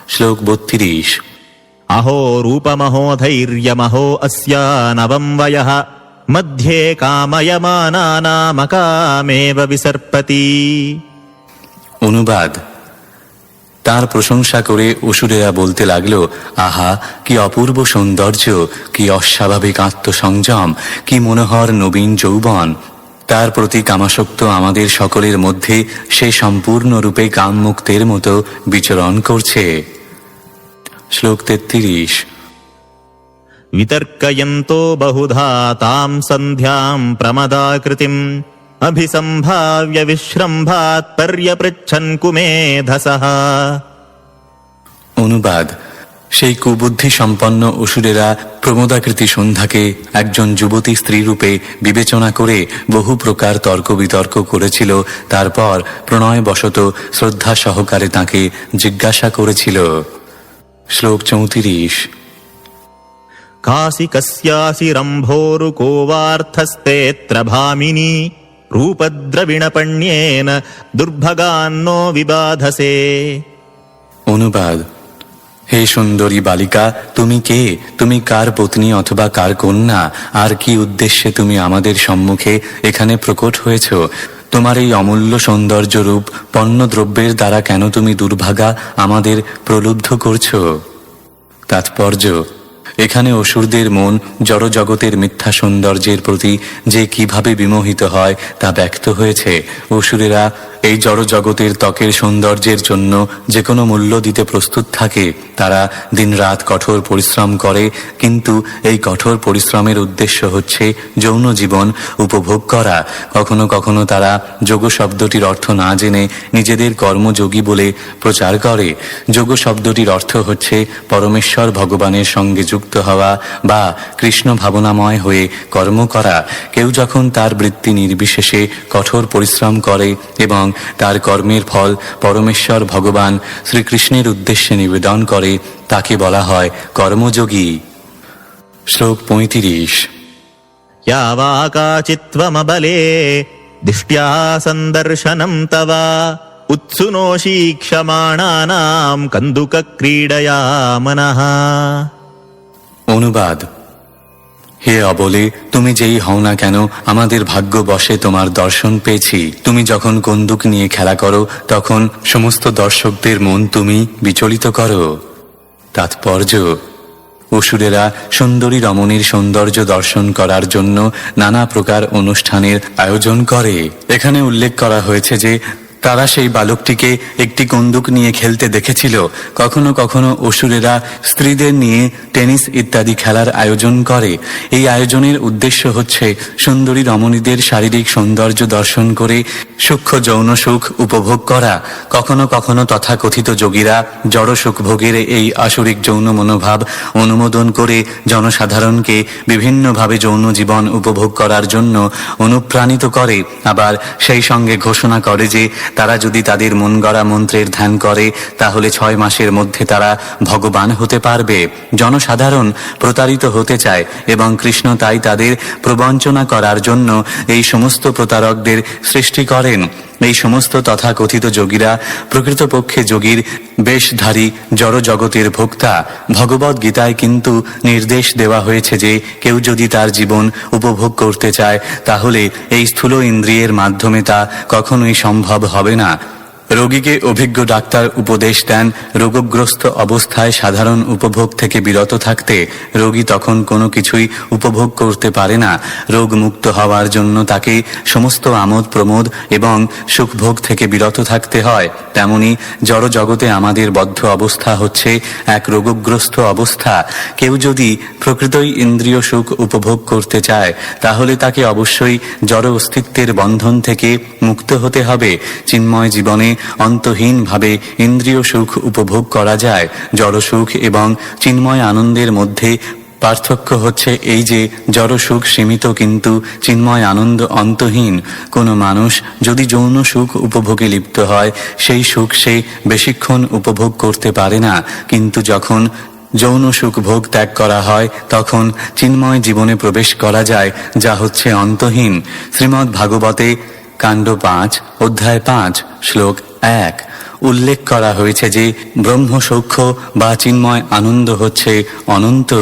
শ্লোক 32। अहो रूपमहो धैर्यमहो अस्या नवम् वयः मध्ये कामयमानानामकामेव विसर्पति। অনুবাদ: তার প্রশংসা করে অসুরেরা বলতে লাগলো, আহা কি অপূর্ব সৌন্দর্য, কি অস্বাভাবিক আত্মসংযম, কি মনোহর নবীন যৌবন। তার প্রতি কামাসক্ত আমাদের সকলের মধ্যে সে সম্পূর্ণরূপে কামমুক্তের মতো বিচরণ করছে। শ্লোক 33। वितर्कयन्तो बहुधा ताम् सन्ध्याम् प्रमदाकृतिम् अभिसम्भाव्य विश्रम्भात् पर्यपृच्छन् कुमेधसः। অনুবাদ: সেই কুবুদ্ধি সম্পন্ন অসুরেরা প্রমোদাকৃতি সন্ধ্যাকে একজন যুবতী স্ত্রী রূপে বিবেচনা করে বহু প্রকার তর্ক বিতর্ক করেছিল। তারপর প্রণয়বশত শ্রদ্ধা সহকারে তাকে জিজ্ঞাসা করেছিল। শ্লোক 34। कासि कस्यासि रम्भोरुको वार्थस्तेऽत्र भामिनी रूपद्रविणपण्येन दुर्भगान्नो विबाधसे। অনুবাদ: হে সুন্দরী বালিকা, তুমি কে? তুমি কার পত্নী অথবা কার কন্যা? আর কি উদ্দেশ্যে তুমি আমাদের সম্মুখে এখানে প্রকট হয়েছ? তোমার এই অমূল্য সৌন্দর্য রূপ পণ্য দ্রব্যের দ্বারা কেন তুমি দুর্ভাগা আমাদের প্রলুব্ধ করছ? তাৎপর্য: এখানে অসুরদের মন জড় জগতের মিথ্যা সৌন্দর্যের প্রতি যে কিভাবে বিমোহিত হয় তা ব্যক্ত হয়েছে। অসুরেরা এই জড় জগতের ত্বকের সৌন্দর্যের জন্য যে কোনো মূল্য দিতে প্রস্তুত থাকে। তারা দিনরাত কঠোর পরিশ্রম করে, কিন্তু এই কঠোর পরিশ্রমের উদ্দেশ্য হচ্ছে যৌন জীবন উপভোগ করা। কখনো কখনো তারা যোগ শব্দটির অর্থ না জেনে নিজেদের কর্মযোগী বলে প্রচার করে। যোগ শব্দটির অর্থ হচ্ছে পরমেশ্বর ভগবানের সঙ্গে যুক্ত হওয়া বা কৃষ্ণ ভাবনাময় হয়ে কর্ম করা। কেউ যখন তার বৃত্তি নির্বিশেষে কঠোর পরিশ্রম করে এবং তার কর্মের ফল পরমেশ্বর ভগবান শ্রীকৃষ্ণের উদ্দেশ্যে নিবেদন করে তাকে বলা হয় কর্মযোগী। শ্লোক 35। या वा काचित्त्वमबले दिष्ट्या सन्दर्शनं तव उत्सुनोषीक्षमाणानां कन्दुकक्रीडया मनः। অনুবাদ: হে অবলে, তুমি যেই হও না কেন, আমাদের ভাগ্য বশে তোমার দর্শন পেয়েছি। তুমি যখন কন্দুক নিয়ে খেলা করো, তখন সমস্ত দর্শকদের মন তুমি বিচলিত করো। তাৎপর্য: অসুরেরা সুন্দরী রমণীর সৌন্দর্য দর্শন করার জন্য নানা প্রকার অনুষ্ঠানের আয়োজন করে। এখানে উল্লেখ করা হয়েছে যে তারা সেই বালকটিকে একটি কন্দুক নিয়ে খেলতে দেখেছিল। কখনো কখনো অসুরেরা স্ত্রীদের নিয়ে টেনিস ইত্যাদি খেলার আয়োজন করে। এই আয়োজনের উদ্দেশ্য হচ্ছে সুন্দরী রমণীদের শারীরিক সৌন্দর্য দর্শন করে সূক্ষ্ম যৌন সুখ উপভোগ করা। কখনো কখনো তথাকথিত যোগীরা জড় সুখভোগের এই আসরিক যৌন মনোভাব অনুমোদন করে জনসাধারণকে বিভিন্নভাবে যৌন জীবন উপভোগ করার জন্য অনুপ্রাণিত করে। আবার সেই সঙ্গে ঘোষণা করে যে তারা যদি তাদের মন গড়া মন্ত্রের ধ্যান করে, তাহলে 6 মাসের মধ্যে তারা ভগবান হতে পারবে। জনসাধারণ প্রতারিত হতে চায় এবং কৃষ্ণ তাই তাদের প্রবঞ্চনা করার জন্য এই সমস্ত প্রতারকদের সৃষ্টি করেন। এই সমস্ত তথাকথিত যোগীরা প্রকৃতপক্ষে যোগীর বেশধারী জড় জগতের ভোক্তা। ভগবদ গীতায় কিন্তু নির্দেশ দেওয়া হয়েছে যে কেউ যদি তার জীবন উপভোগ করতে চায়, তাহলে এই স্থূল ইন্দ্রিয়ের মাধ্যমে তা কখনোই সম্ভব হবে না। রোগীকে অভিজ্ঞ ডাক্তার উপদেশ দেন রোগগ্রস্ত অবস্থায় সাধারণ উপভোগ থেকে বিরত থাকতে। রোগী তখন কোনো কিছুই উপভোগ করতে পারে না। রোগ মুক্ত হওয়ার জন্য তাকে সমস্ত আমোদ প্রমোদ এবং সুখভোগ থেকে বিরত থাকতে হয়। তেমনি জড় জগতে আমাদের বদ্ধ অবস্থা হচ্ছে এক রোগগ্রস্ত অবস্থা। কেউ যদি প্রকৃতই ইন্দ্রিয় সুখ উপভোগ করতে চায়, তাহলে তাকে অবশ্যই জড় অস্তিত্বের বন্ধন থেকে মুক্ত হতে হবে। চিন্ময় জীবনে অন্তহীনভাবে ইন্দ্রিয় সুখ উপভোগ করা যায়। জড় সুখ এবং চিন্ময় আনন্দের মধ্যে পার্থক্য হচ্ছে এই যে জড় সুখ সীমিত, কিন্তু চিন্ময় আনন্দ অন্তহীন। কোনো মানুষ যদি যৌন সুখ উপভোগে লিপ্ত হয়, সেই সুখ সে বেশিক্ষণ উপভোগ করতে পারে না। কিন্তু যখন যৌন সুখ ভোগ ত্যাগ করা হয়, তখন চিন্ময় জীবনে প্রবেশ করা যায়, যা হচ্ছে অন্তহীন। শ্রীমদ্ ভাগবতে কাণ্ড 5 অধ্যায় 5 শ্লোক 1 উল্লেখ করা হয়েছে যে ব্রহ্ম সৌখ্য বা চিন্ময় আনন্দ হচ্ছে অনন্ত।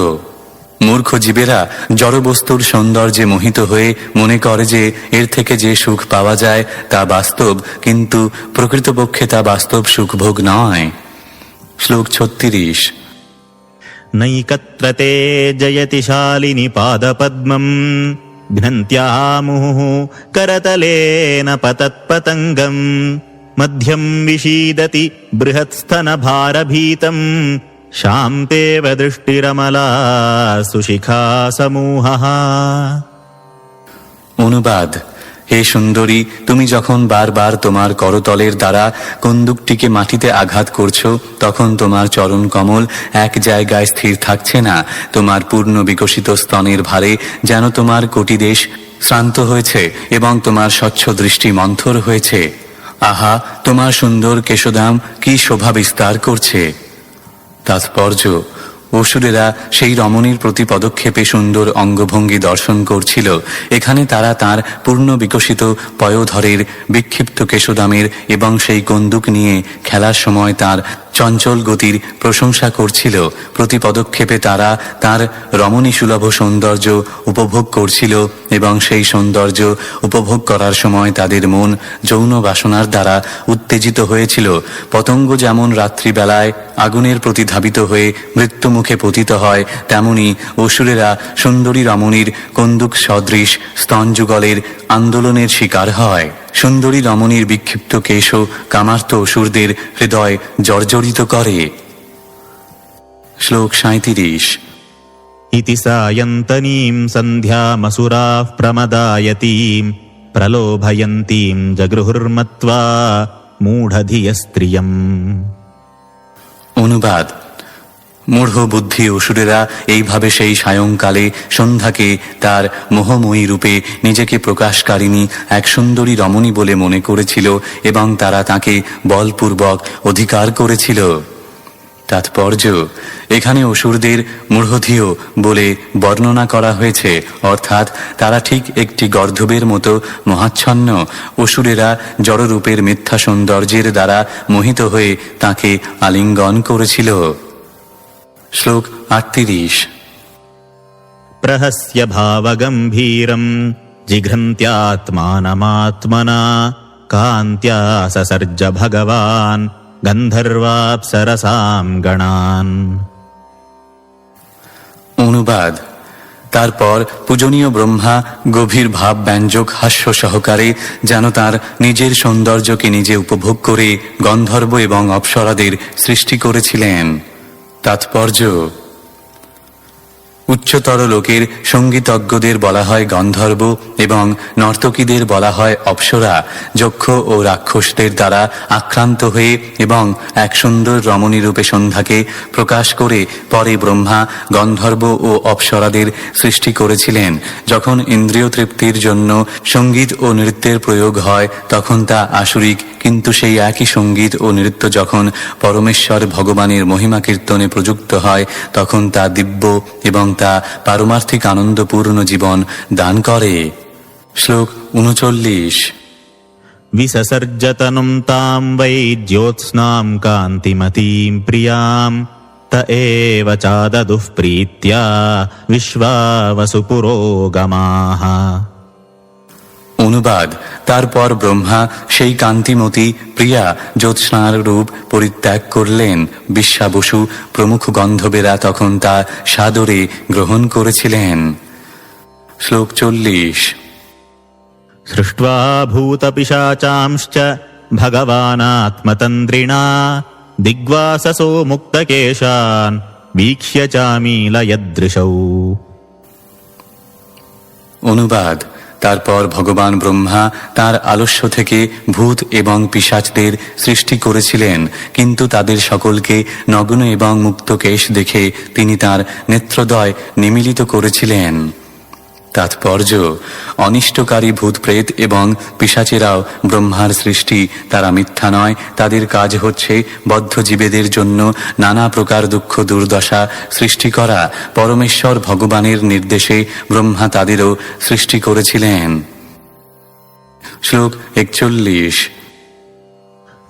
মূর্খ জীবেরা জড়বস্তুর সৌন্দর্যে মোহিত হয়ে মনে করে যে এর থেকে যে সুখ পাওয়া যায় তা বাস্তব, কিন্তু প্রকৃতপক্ষে তা বাস্তব সুখভোগ নয়। শ্লোক 36 नैकत्रते जयति शालिनि पादपद्मम् घ्नन्त्या मुहुः करतलेन पतत्पतङ्गम् मध्यम् विषीदति बृहत्स्तनभारभीतम् शान्तेव दृष्टिरमला सुशिखा समूहः। অনুবাদ: হে সুন্দরী, তুমি যখন বারবার তোমার করতলের দ্বারা কন্দুকটিকে মাটিতে আঘাত করছো, তখন তোমার চরণ কমল এক জায়গায় স্থির থাকছে না। তোমার পূর্ণ বিকশিত স্তনের ভারে যেন তোমার কোটিদেশ শ্রান্ত হয়েছে এবং তোমার স্বচ্ছ দৃষ্টি মন্থর হয়েছে। আহা, তোমার সুন্দর কেশদাম কি শোভা বিস্তার করছে। তাৎপর্য: অসুরেরা সেই রমণীর প্রতি পদক্ষেপে সুন্দর অঙ্গভঙ্গি দর্শন করছিল। এখানে তারা তার পূর্ণ বিকশিত পয়োধরের বিক্ষিপ্ত কেশদামের এবং সেই কন্দুক নিয়ে খেলার সময় তার চঞ্চল গতির প্রশংসা করছিল। প্রতি পদক্ষেপে তারা তার রমণী সুলভ সৌন্দর্য উপভোগ করছিল এবং সেই সৌন্দর্য উপভোগ করার সময় তাদের মন যৌন বাসনার দ্বারা উত্তেজিত হয়েছিল। পতঙ্গ যেমন রাত্রিবেলায় আগুনের প্রতি ধাবিত হয়ে মৃত্যুমুখে পতিত হয়, তেমনি অসুরেরা সুন্দরী রমণীর কন্দুক সদৃশ স্তনযুগলের আন্দোলনের শিকার হয়। সুন্দরী রমণীর বিক্ষিপ্ত কেশ কামার্ত অসুরদের হৃদয় জর্জরিত করে। শ্লোক 37 इति सायन्तनीं सन्ध्यामसुराः प्रमदायतीं प्रलोभयन्तीं जगृहुर्मत्वा मूढधियस्त्रियम्। অনুবাদ: মূঢ় বুদ্ধি অসুরেরা এইভাবে সেই সায়ংকালে সন্ধ্যাকে তার মোহময়ী রূপে নিজেকে প্রকাশকারিণী এক সুন্দরী রমণী বলে মনে করেছিল এবং তারা তাকে বলপূর্বক অধিকার করেছিল। তাৎপর্য, এখানে অসুরদের মূঢ়ধিও বলে বর্ণনা করা হয়েছে, অর্থাৎ তারা ঠিক একটি গর্ধবের মতো মহাচ্ছন্ন। অসুরেরা জড়রূপের মিথ্যা সৌন্দর্যের দ্বারা মোহিত হয়ে তাকে আলিঙ্গন করেছিল। শ্লোক 38। प्रहस्य भावगम्भीरम् जिघ्रन्त्यात्मानमात्मना कान्त्या ससर्ज भगवान् गन्धर्वाप्सरसां गणान्। অনুবাদ। তারপর পূজনীয় ব্রহ্মা গভীর ভাব ব্যঞ্জক হাস্য সহকারে যেন তার নিজের সৌন্দর্যকে নিজে উপভোগ করে গন্ধর্ব এবং অপ্সরাদের সৃষ্টি করেছিলেন। তাৎপর্য, উচ্চতর লোকের সঙ্গীতজ্ঞদের বলা হয় গন্ধর্ব এবং নর্তকীদের বলা হয় অপ্সরা। যক্ষ ও রাক্ষসদের দ্বারা আক্রান্ত হয়ে এবং এক সুন্দর রমণীরূপে সন্ধ্যাকে প্রকাশ করে পরে ব্রহ্মা গন্ধর্ব ও অপ্সরাদের সৃষ্টি করেছিলেন। যখন ইন্দ্রিয় তৃপ্তির জন্য সঙ্গীত ও নৃত্যের প্রয়োগ হয় তখন তা আসুরিক, কিন্তু সেই একই সঙ্গীত ও নৃত্য যখন পরমেশ্বর ভগবানের মহিমা কীর্তনে প্রযুক্ত হয় তখন তা দিব্য এবং তা পারমার্থিক আনন্দপূর্ণ জীবন দান করে। শ্লোক 39। विससर्जतनुं तां वै ज्योत्स्नां कान्तिमतीं प्रियां त एव चाददुः प्रीत्या विश्वावसुपुरोगमाः। অনুবাদ। তারপর ব্রহ্মা সেই কান্তিমতী প্রিয়া জ্যোৎস্নার রূপ পরিত্যাগ করলেন। বিশ্বাবসু প্রমুখ গন্ধর্বেরা তখন তা সাদরে গ্রহণ করেছিলেন। শ্লোক 40। सृष्ट्वा भूतपिशाचांश्च भगवानात्मतन्द्रिणा दिग्वाससो मुक्तकेशान् वीक्ष्य चामीलयदृशौ। অনুবাদ। তারপর ভগবান ব্রহ্মা তার আলস্য থেকে ভূত এবং পিশাচদের সৃষ্টি করেছিলেন, কিন্তু তাদের সকলকে নগ্ন এবং মুক্ত কেশ দেখে তিনি তার নেত্রদ্বয় নিমীলিত করেছিলেন। তাৎপর্য, অনিষ্টকারী ভূতপ্রেত এবং পিশাচেরাও ব্রহ্মার সৃষ্টি, তারা মিথ্যা নয়। তাদের কাজ হচ্ছে বদ্ধ জীবেদের জন্য নানা প্রকার দুঃখ দুর্দশা সৃষ্টি করা। পরমেশ্বর ভগবানের নির্দেশে ব্রহ্মা তাদেরও সৃষ্টি করেছিলেন। শ্লোক 41।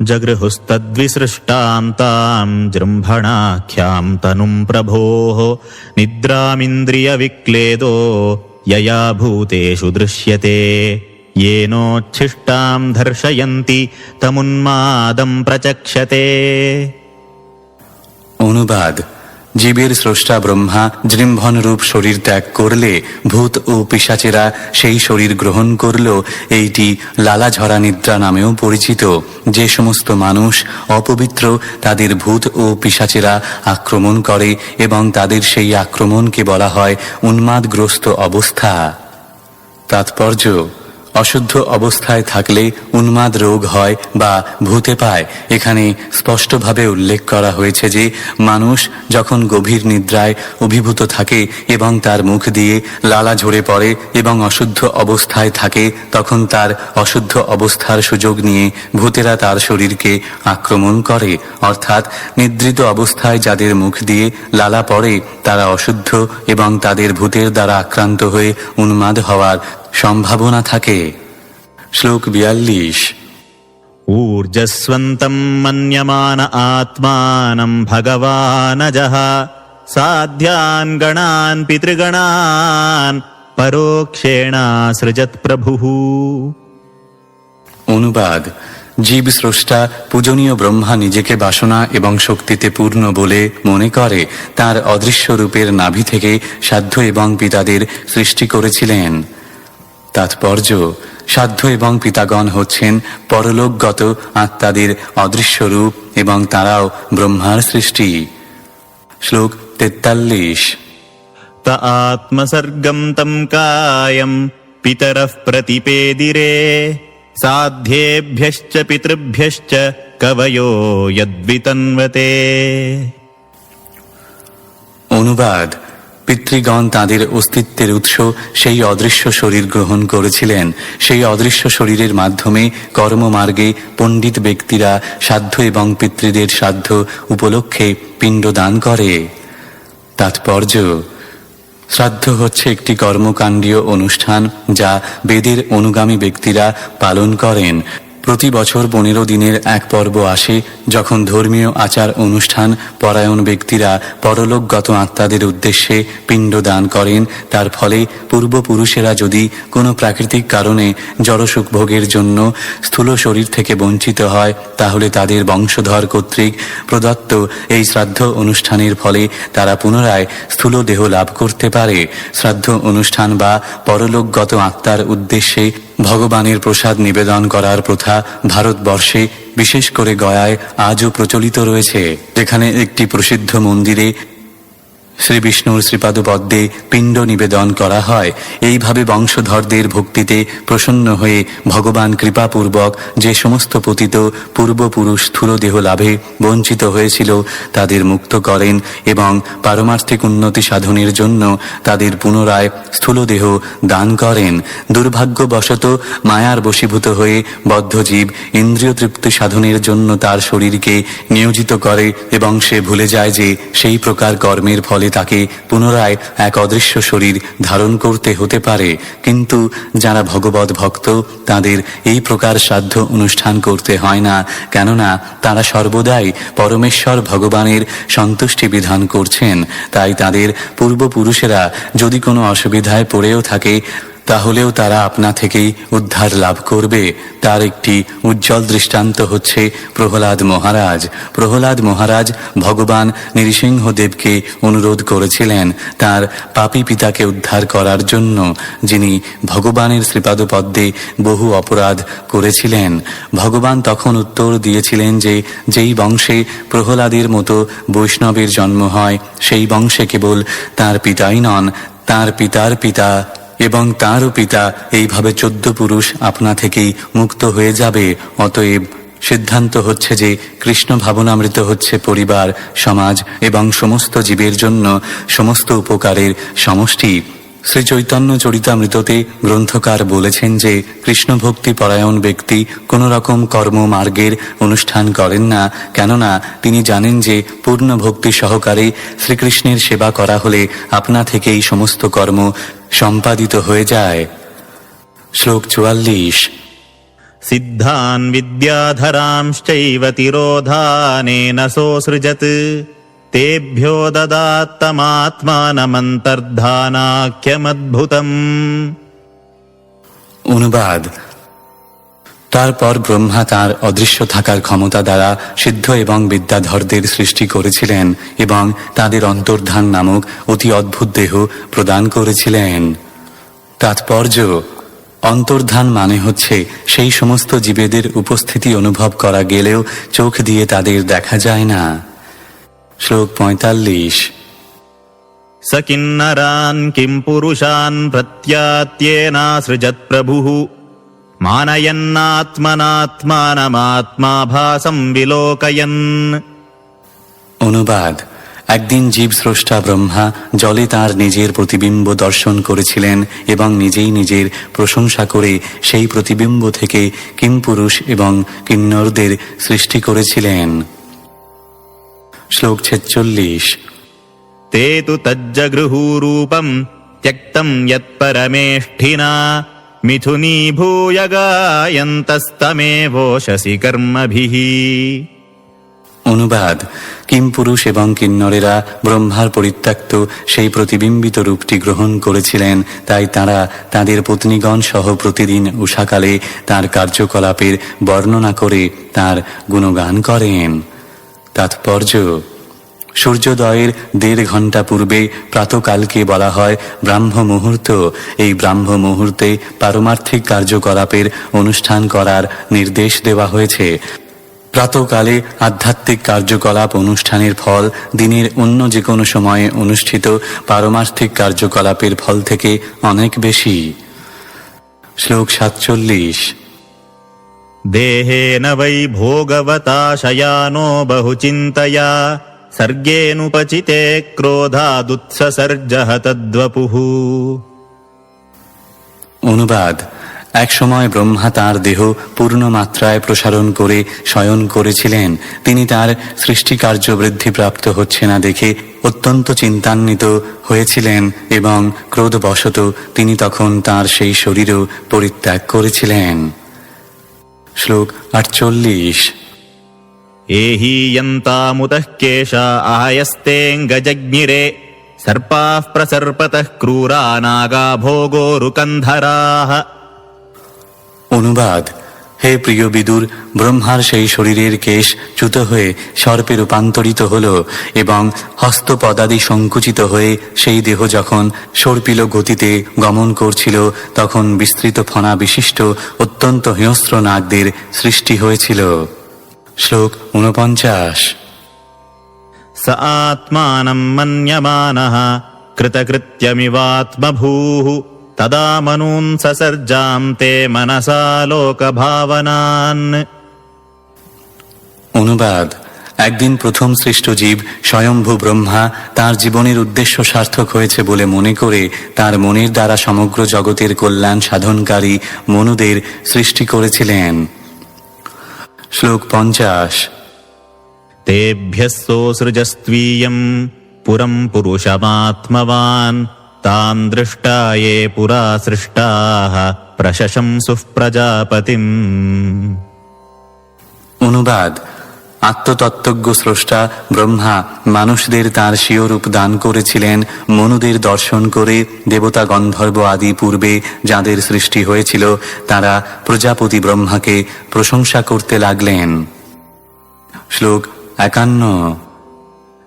जगृहुस्तद्विसृष्टां तां जृम्भणाख्यां तनुं प्रभोः निद्रामिन्द्रियविक्लेदो यया भूतेषु दृश्यते येनोच्छिष्टां धर्षयन्ति तमुन्मादं प्रचक्षते। অনুবাদ। জীবের স্রষ্টা ব্রহ্মা জৃম্ভন রূপ শরীর ত্যাগ করলে ভূত ও পিশাচেরা সেই শরীর গ্রহণ করল। এইটি লালাঝরা নিদ্রা নামেও পরিচিত। যে সমস্ত মানুষ অপবিত্র তাদের ভূত ও পিশাচেরা আক্রমণ করে এবং তাদের সেই আক্রমণকে বলা হয় উন্মাদগ্রস্ত অবস্থা। তাৎপর্য, অশুদ্ধ অবস্থায় থাকলে উন্মাদ রোগ হয় বা ভূতে পায়। এখানে স্পষ্টভাবে উল্লেখ করা হয়েছে যে মানুষ যখন গভীর নিদ্রায় অভিভূত থাকে এবং তার মুখ দিয়ে লালা ঝরে পড়ে এবং অশুদ্ধ অবস্থায় থাকে তখন তার অশুদ্ধ অবস্থার সুযোগ নিয়ে ভূতেরা তার শরীরকে আক্রমণ করে। অর্থাৎ নিদ্রিত অবস্থায় যাদের মুখ দিয়ে লালা পড়ে তারা অশুদ্ধ এবং তাদের ভূতের দ্বারা আক্রান্ত হয়ে উন্মাদ হওয়ার সম্ভাবনা থাকে। শ্লোক 42। ऊर्जस्वन्तं मन्यमान आत्मानं भगवानजः साध्यान् गणान् पितृगणान् परोक्षेणासृजत् प्रभुः। অনুবাদ। জীব স্রষ্টা পূজনীয় ব্রহ্মা নিজেকে বাসনা এবং শক্তিতে পূর্ণ বলে মনে করে। তার অদৃশ্য রূপের নাভি থেকে সাধ্য এবং পিতাদের সৃষ্টি করেছিলেন। তাৎপর্য, সাধ্য এবং পিতাগণ হচ্ছেন পরলোকগত আত্মাদের অদৃশ্য রূপ এবং তারাও ব্রহ্মার সৃষ্টি। শ্লোক 43। त आत्मसर्गं तं कायं पितरः प्रतिपेदिरे साध्येभ्यश्च पितृभ्यश्च कवयो यद्वितन्वते। অনুবাদ। পিতৃগণ তাঁদের অস্তিত্বের উৎস সেই অদৃশ্য শরীর গ্রহণ করেছিলেন। সেই অদৃশ্য শরীরের মাধ্যমে কর্মমার্গে পণ্ডিত ব্যক্তিরা সাধ্য এবং পিতৃদের সাধ্য উপলক্ষে পিণ্ড দান করে। তাৎপর্য: শ্রাদ্ধ হচ্ছে একটি কর্মকাণ্ডীয় অনুষ্ঠান যা বেদের অনুগামী ব্যক্তিরা পালন করেন। প্রতি বছর 15 দিনের এক পর্ব আসে যখন ধর্মীয় আচার অনুষ্ঠান পরায়ণ ব্যক্তিরা পরলোকগত আত্মাদের উদ্দেশ্যে পিণ্ড দান করেন। তার ফলে পূর্বপুরুষেরা যদি কোনো প্রাকৃতিক কারণে জড়সুখ ভোগের জন্য স্থূল শরীর থেকে বঞ্চিত হয়, তাহলে তাদের বংশধর কর্তৃক প্রদত্ত এই শ্রাদ্ধ অনুষ্ঠানের ফলে তারা পুনরায় স্থূল দেহ লাভ করতে পারে। শ্রাদ্ধ অনুষ্ঠান বা পরলোকগত আত্মার উদ্দেশ্যে ভগবানের প্রসাদ নিবেদন করার প্রথা ভারতবর্ষে, বিশেষ করে গয়ায় আজও প্রচলিত রয়েছে, যেখানে একটি প্রসিদ্ধ মন্দিরে শ্রী বিষ্ণুর শ্রীপাদপদ্মে পিণ্ড নিবেদন করা হয়। এইভাবে বংশধরদের ভক্তিতে প্রসন্ন হয়ে ভগবান কৃপাপূর্বক যে সমস্ত পতিত পূর্বপুরুষ স্থূল দেহ লাভে বঞ্চিত হয়েছিল তাদের মুক্ত করেন এবং পারমার্থিক উন্নতি সাধনের জন্য তাদের পুনরায় স্থূল দেহ দান করেন। দুর্ভাগ্যবশত মায়ার বশীভূত হয়ে বদ্ধজীব ইন্দ্রিয় তৃপ্তি সাধনের জন্য তার শরীরকে নিয়োজিত করে এবং সে ভুলে যায় যে সেই প্রকার কর্মের ফলে তাকে পুনরায় এক অদৃশ্য শরীর ধারণ করতে হতে পারে। কিন্তু যারা ভগবত ভক্ত তাদের এই প্রকার শ্রাদ্ধ অনুষ্ঠান করতে হয় না, কেননা তারা সর্বদাই পরমেশ্বর ভগবানের সন্তুষ্টি বিধান করছেন। তাই তাদের পূর্বপুরুষেরা যদি কোনো অসুবিধায় পড়েও থাকে তাহলেও তারা আপনা থেকেই উদ্ধার লাভ করবে। তার একটি উজ্জ্বল দৃষ্টান্ত হচ্ছে প্রহ্লাদ মহারাজ। প্রহ্লাদ মহারাজ ভগবান নৃসিংহদেবকে অনুরোধ করেছিলেন তার পাপী পিতাকে উদ্ধার করার জন্য, যিনি ভগবানের শ্রীপাদপদ্মে বহু অপরাধ করেছিলেন। ভগবান তখন উত্তর দিয়েছিলেন যে যেই বংশে প্রহ্লাদের মতো বৈষ্ণবের জন্ম হয় সেই বংশে কেবল তার পিতাই নন, তার পিতার পিতা এবং তাঁরও পিতা, এইভাবে 14 পুরুষ আপনা থেকেই মুক্ত হয়ে যাবে। অতএব সিদ্ধান্ত হচ্ছে যে কৃষ্ণ ভাবনামৃত হচ্ছে পরিবার, সমাজ এবং সমস্ত জীবের জন্য সমস্ত উপকারের সমষ্টি। শ্রী চৈতন্য চরিতামৃততে গ্রন্থকার বলেছেন যে কৃষ্ণ ভক্তি পরায়ণ ব্যক্তি কোন রকম কর্ম মার্গের অনুষ্ঠান করেন না, কেননা তিনি জানেন যে পূর্ণ ভক্তি সহকারে শ্রীকৃষ্ণের সেবা করা হলে আপনা থেকেই সমস্ত কর্ম সম্পাদিত হয়ে যায়। শ্লোক 44। সিদ্ধান বিদ্যাধরাংশ্চৈব তিরোধানেন সোসৃজত তেভ্যো দদাত্তমাত্মানমন্তর্ধানাখ্যমদ্ভুতম। অনুবাদ: তারপর ব্রহ্মা তাঁর অদৃশ্য থাকার ক্ষমতা দ্বারা সিদ্ধ এবং বিদ্যাধরদের সৃষ্টি করেছিলেন এবং তাদের অন্তর্ধান নামক অতি অদ্ভুত দেহ প্রদান করেছিলেন। তাৎপর্য: অন্তর্ধান মানে হচ্ছে সেই সমস্ত জীবেদের উপস্থিতি অনুভব করা গেলেও চোখ দিয়ে তাদের দেখা যায় না। শ্লোক 45। স কিন্নরান কিম পুরুষান প্রত্যাত্যেনাসৃজৎ প্রভুঃ মানয়ন্নাত্মনাত্মানমাত্মাভাসম বিলোকয়ন। অনুবাদ: একদিন জীব স্রষ্টা ব্রহ্মা জলে তাঁর নিজের প্রতিবিম্ব দর্শন করেছিলেন এবং নিজেই নিজের প্রশংসা করে সেই প্রতিবিম্ব থেকে কিমপুরুষ এবং কিন্নরদের সৃষ্টি করেছিলেন। শ্লোক 46। তে তু তজ্জগৃহূরূপম ত্যক্তম যৎপরমেষ্ঠিনা মিথুনীভূয় গায়ন্তস্তমেভোষসি কর্মভিঃ। অনুবাদ: কিমপুরুষ এবং কিন্নরেরা ব্রহ্মার পরিত্যক্ত সেই প্রতিবিম্বিত রূপটি গ্রহণ করেছিলেন, তাই তাঁরা তাঁদের পত্নীগণ সহ প্রতিদিন উষাকালে তাঁর কার্যকলাপের বর্ণনা করে তাঁর গুণগান করেন। তাৎপর্য: সূর্যোদয়ের 1.5 ঘণ্টা পূর্বে প্রাতকালকে বলা হয় ব্রাহ্ম মুহূর্ত। এই ব্রাহ্ম মুহূর্তে পারমার্থিক কার্যকলাপের অনুষ্ঠান করার নির্দেশ দেওয়া হয়েছে। প্রাতকালে আধ্যাত্মিক কার্যকলাপ অনুষ্ঠানের ফল দিনের অন্য যে কোনো সময়ে অনুষ্ঠিত পারমার্থিক কার্যকলাপের ফল থেকে অনেক বেশি। শ্লোক 47। দেহেন বৈ ভোগবতা শয়ানো বহুচিন্তয়া सर्गेऽनुपचिते क्रोधादुत्ससर्जः तद्वपुः। অনুবাদ: এক সময় ব্রহ্মা তাঁর দেহ পূর্ণ মাত্রায় প্রসারণ করে শয়ন করেছিলেন। তিনি তার সৃষ্টিকার্য বৃদ্ধিপ্রাপ্ত হচ্ছে না দেখে অত্যন্ত চিন্তান্বিত হয়েছিলেন এবং ক্রোধবশত তিনি তখন তাঁর সেই শরীরও পরিত্যাগ করেছিলেন। শ্লোক 48। एहीयन्तामुतः केशा आहयस्तेऽङ्गजज्ञिरे सर्पाः प्रसर्पतः क्रूरा नागा भोगोरुकन्धराः। অনুবাদ: হে প্রিয় বিদুর, ব্রহ্মার সেই শরীরের কেশ চ্যুত হয়ে সর্পে রূপান্তরিত হল এবং হস্তপদাদি সংকুচিত হয়ে সেই দেহ যখন সর্পিল গতিতে গমন করছিল তখন বিস্তৃত ফণা বিশিষ্ট অত্যন্ত হিংস্র নাগদের সৃষ্টি হয়েছিল। শ্লোক 49। स आत्मानं मन्यमानः कृतकृत्यमिवात्मभूः तदा मनून् ससर्जां ते मनसा लोकभावनान्। অনুবাদ: একদিন প্রথম সৃষ্ট জীব স্বয়ম্ভু ব্রহ্মা তার জীবনের উদ্দেশ্য সার্থক হয়েছে বলে মনে করে তার মনের দ্বারা সমগ্র জগতের কল্যাণ সাধনকারী মনুদের সৃষ্টি করেছিলেন। শ্লোক 50। तेभ्यः सोऽसृजस्त्वीयम् पुरम् पुरुषमात्मवान् तान् दृष्टा ये पुरा सृष्टाः प्रशशंसुः प्रजापतिम्। অনুবাদ: আত্মতত্ত্বজ্ঞ স্রষ্টা ব্রহ্মা মানুষদের তাঁর স্বীয় রূপ দান করেছিলেন। মনুদের দর্শন করে দেবতা গন্ধর্ব আদি পূর্বে যাদের সৃষ্টি হয়েছিল তারা প্রজাপতি ব্রহ্মাকে প্রশংসা করতে লাগলেন। শ্লোক 51।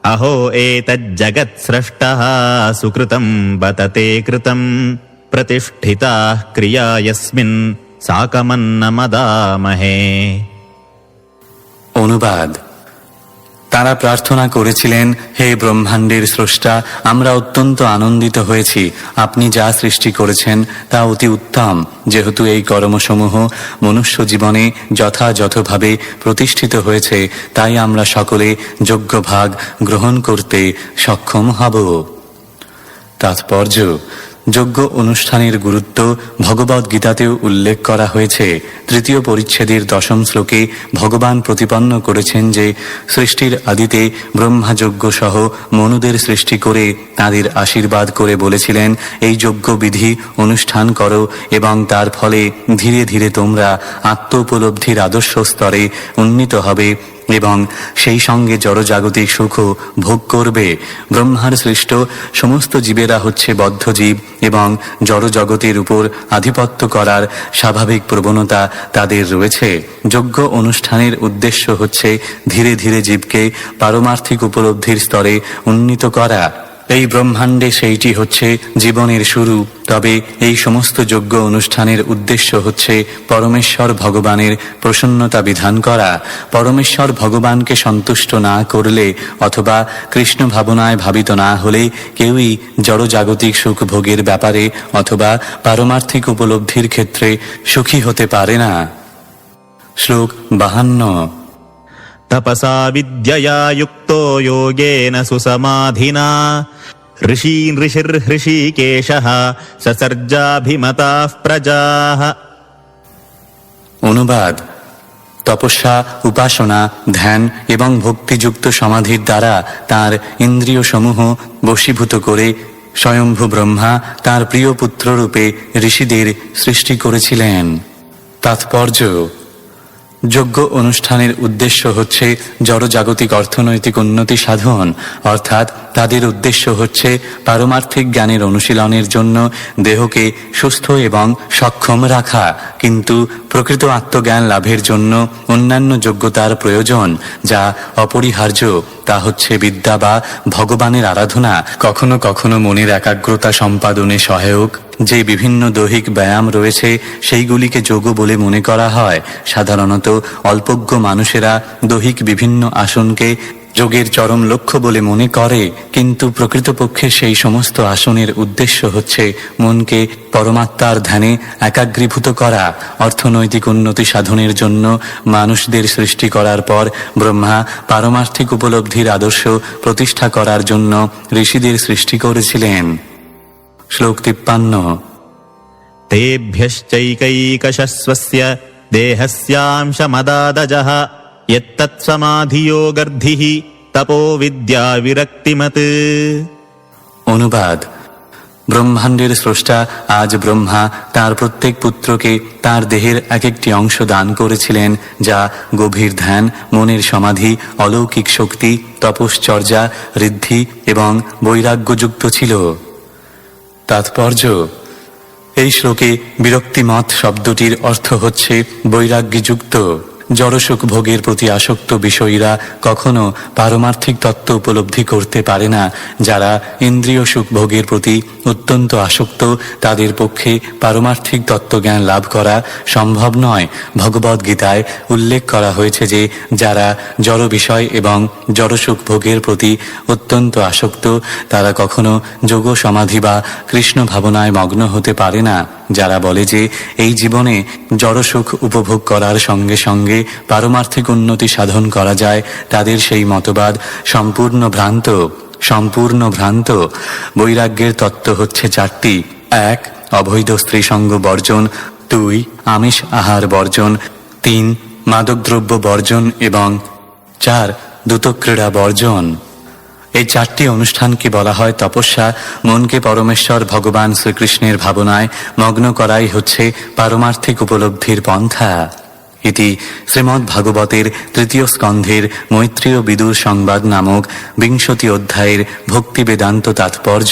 अहो एतज्जगत्स्रष्टः सुकृतम् बत ते कृतम् प्रतिष्ठिताः क्रिया यस्मिन् साकमन्नमदामहे। অনুবাদ: তারা প্রার্থনা করেছিলেন, হে ব্রহ্মাণ্ডের স্রষ্টা, আমরা অত্যন্ত আনন্দিত হয়েছি। আপনি যা সৃষ্টি করেছেন তা অতি উত্তম। যেহেতু এই কর্মসমূহ মনুষ্য জীবনে যথাযথভাবে প্রতিষ্ঠিত হয়েছে তাই আমরা সকলে যোগ্য ভাগ গ্রহণ করতে সক্ষম হব। তাৎপর্য: যজ্ঞ অনুষ্ঠানের গুরুত্ব ভগবদ্গীতাতেও উল্লেখ করা হয়েছে। তৃতীয় পরিচ্ছেদের 10ম শ্লোকে ভগবান প্রতিপন্ন করেছেন যে সৃষ্টির আদিতে ব্রহ্মা যজ্ঞ সহ মনুদের সৃষ্টি করে তাদের আশীর্বাদ করে বলেছিলেন, এই যজ্ঞ বিধি অনুষ্ঠান করো এবং তার ফলে ধীরে ধীরে তোমরা আত্ম উপলব্ধির আদর্শ স্তরে উন্নীত হবে এবং সেই সঙ্গে জড়জাগতিক সুখও ভোগ করবে। ব্রহ্মার সৃষ্ট সমস্ত জীবেরা হচ্ছে বদ্ধ জীব এবং জড়জগতের উপর আধিপত্য করার স্বাভাবিক প্রবণতা তাদের রয়েছে। যজ্ঞ অনুষ্ঠানের উদ্দেশ্য হচ্ছে ধীরে ধীরে জীবকে পারমার্থিক উপলব্ধির স্তরে উন্নীত করা। এই ব্রহ্মাণ্ডে সেইটি হচ্ছে জীবনের শুরু। তবে এই সমস্ত যজ্ঞ অনুষ্ঠানের উদ্দেশ্য হচ্ছে পরমেশ্বর ভগবানের প্রসন্নতা বিধান করা। পরমেশ্বর ভগবানকে সন্তুষ্ট না করলে অথবা কৃষ্ণ ভাবনায় ভাবিত না হলে কেউই জড়জাগতিক সুখ ভোগের ব্যাপারে অথবা পারমার্থিক উপলব্ধির ক্ষেত্রে সুখী হতে পারে না। শ্লোক 52। तपसा विद्यया युक्तो योगेन सुसमाधिना ऋषिर्हृषिकेशः ससर्जाभिमताः प्रजाः। অনুবাদ: তপস্যা, উপাসনা, ধ্যান এবং ভক্তিযুক্ত সমাধির দ্বারা তার ইন্দ্রিয় সমূহ বশীভূত করে স্বয়ম্ভু ব্রহ্মা তার প্রিয় পুত্ররূপে ঋষিদের সৃষ্টি করেছিলেন। তাৎপর্য: যজ্ঞ অনুষ্ঠানের উদ্দেশ্য হচ্ছে জড়জাগতিক অর্থনৈতিক উন্নতি সাধন, অর্থাৎ তাদের উদ্দেশ্য হচ্ছে পারমার্থিক জ্ঞানের অনুশীলনের জন্য দেহকে সুস্থ এবং সক্ষম রাখা। কিন্তু প্রকৃত আত্মজ্ঞান লাভের জন্য অন্যান্য যোগ্যতার প্রয়োজন যা অপরিহার্য। তা হচ্ছে বিদ্যা বা ভগবানের আরাধনা, কখনো কখনো মনের একাগ্রতা সম্পাদনে সহায়ক যে বিভিন্ন দৈহিক ব্যায়াম রয়েছে সেইগুলিকে যোগ বলে মনে করা হয়। সাধারণত অল্পজ্ঞ মানুষেরা দৈহিক বিভিন্ন আসনকে যোগের চরম লক্ষ্য বলে মনে করে, কিন্তু প্রকৃতপক্ষে সেই সমস্ত আসনের উদ্দেশ্য হচ্ছে মনকে পরমাত্মার ধ্যানে একাগ্রীভূত করা। অর্থনৈতিক উন্নতি সাধনের জন্য মানুষদের সৃষ্টি করার পর ব্রহ্মা পারমার্থিক উপলব্ধির আদর্শ প্রতিষ্ঠা করার জন্য ঋষিদের সৃষ্টি করেছিলেন। শ্লোক 53। तेभ्यश्चैकैकशस्वस्य देहस्यांशमदादजः यत्तत्समाधियोगर्धिः तपो विद्या विरक्तिमत्। অনুবাদ: ব্রহ্মাণ্ডের স্রষ্টা আজ ব্রহ্মা তার প্রত্যেক পুত্রকে তার দেহের এক একটি অংশ দান করেছিলেন, যা গভীর ধ্যান, মনের সমাধি, অলৌকিক শক্তি, তপশ্চর্যা, ঋদ্ধি এবং বৈরাগ্যযুক্ত ছিল। তাৎপর্য: এই শ্লোকে বিরক্তিমত শব্দটির অর্থ হচ্ছে বৈরাগ্যযুক্ত। জড়সুখ ভোগের প্রতি আসক্ত বিষয়ীরা কখনো পারমার্থিক তত্ত্ব উপলব্ধি করতে পারে না। যারা ইন্দ্রিয় সুখ ভোগের প্রতি অত্যন্ত আসক্ত, তাদের পক্ষে পারমার্থিক তত্ত্বজ্ঞান লাভ করা সম্ভব নয়। ভগবদ্গীতায় উল্লেখ করা হয়েছে যে যারা জড় বিষয় এবং জড়সুখ ভোগের প্রতি অত্যন্ত আসক্ত, তারা কখনো যোগ সমাধি বা কৃষ্ণ ভাবনায় মগ্ন হতে পারে না। যারা বলে যে এই জীবনে জড়সুখ উপভোগ করার সঙ্গে সঙ্গে পারমার্থিক উন্নতি সাধন করা যায়, তাদের সেই মতবাদ সম্পূর্ণ ভ্রান্ত। বৈরাগ্যের তত্ত্ব হচ্ছে 4টি: 1. অবৈধ স্ত্রীসঙ্গ বর্জন, 2. আমিষ আহার বর্জন, 3. মাদকদ্রব্য বর্জন এবং 4. দ্রুতক্রীড়া বর্জন। এই 4টি অনুষ্ঠানকে বলা হয় তপস্যা। মনকে পরমেশ্বর ভগবান শ্রীকৃষ্ণের ভাবনায় মগ্ন করাই হচ্ছে পারমার্থিক উপলব্ধির পন্থা। ইতি শ্রীমদ্ ভাগবতের 3য় স্কন্ধের মৈত্রেয় বিদুর সংবাদ নামক 20 অধ্যায়ের ভক্তি বেদান্ত তাৎপর্য।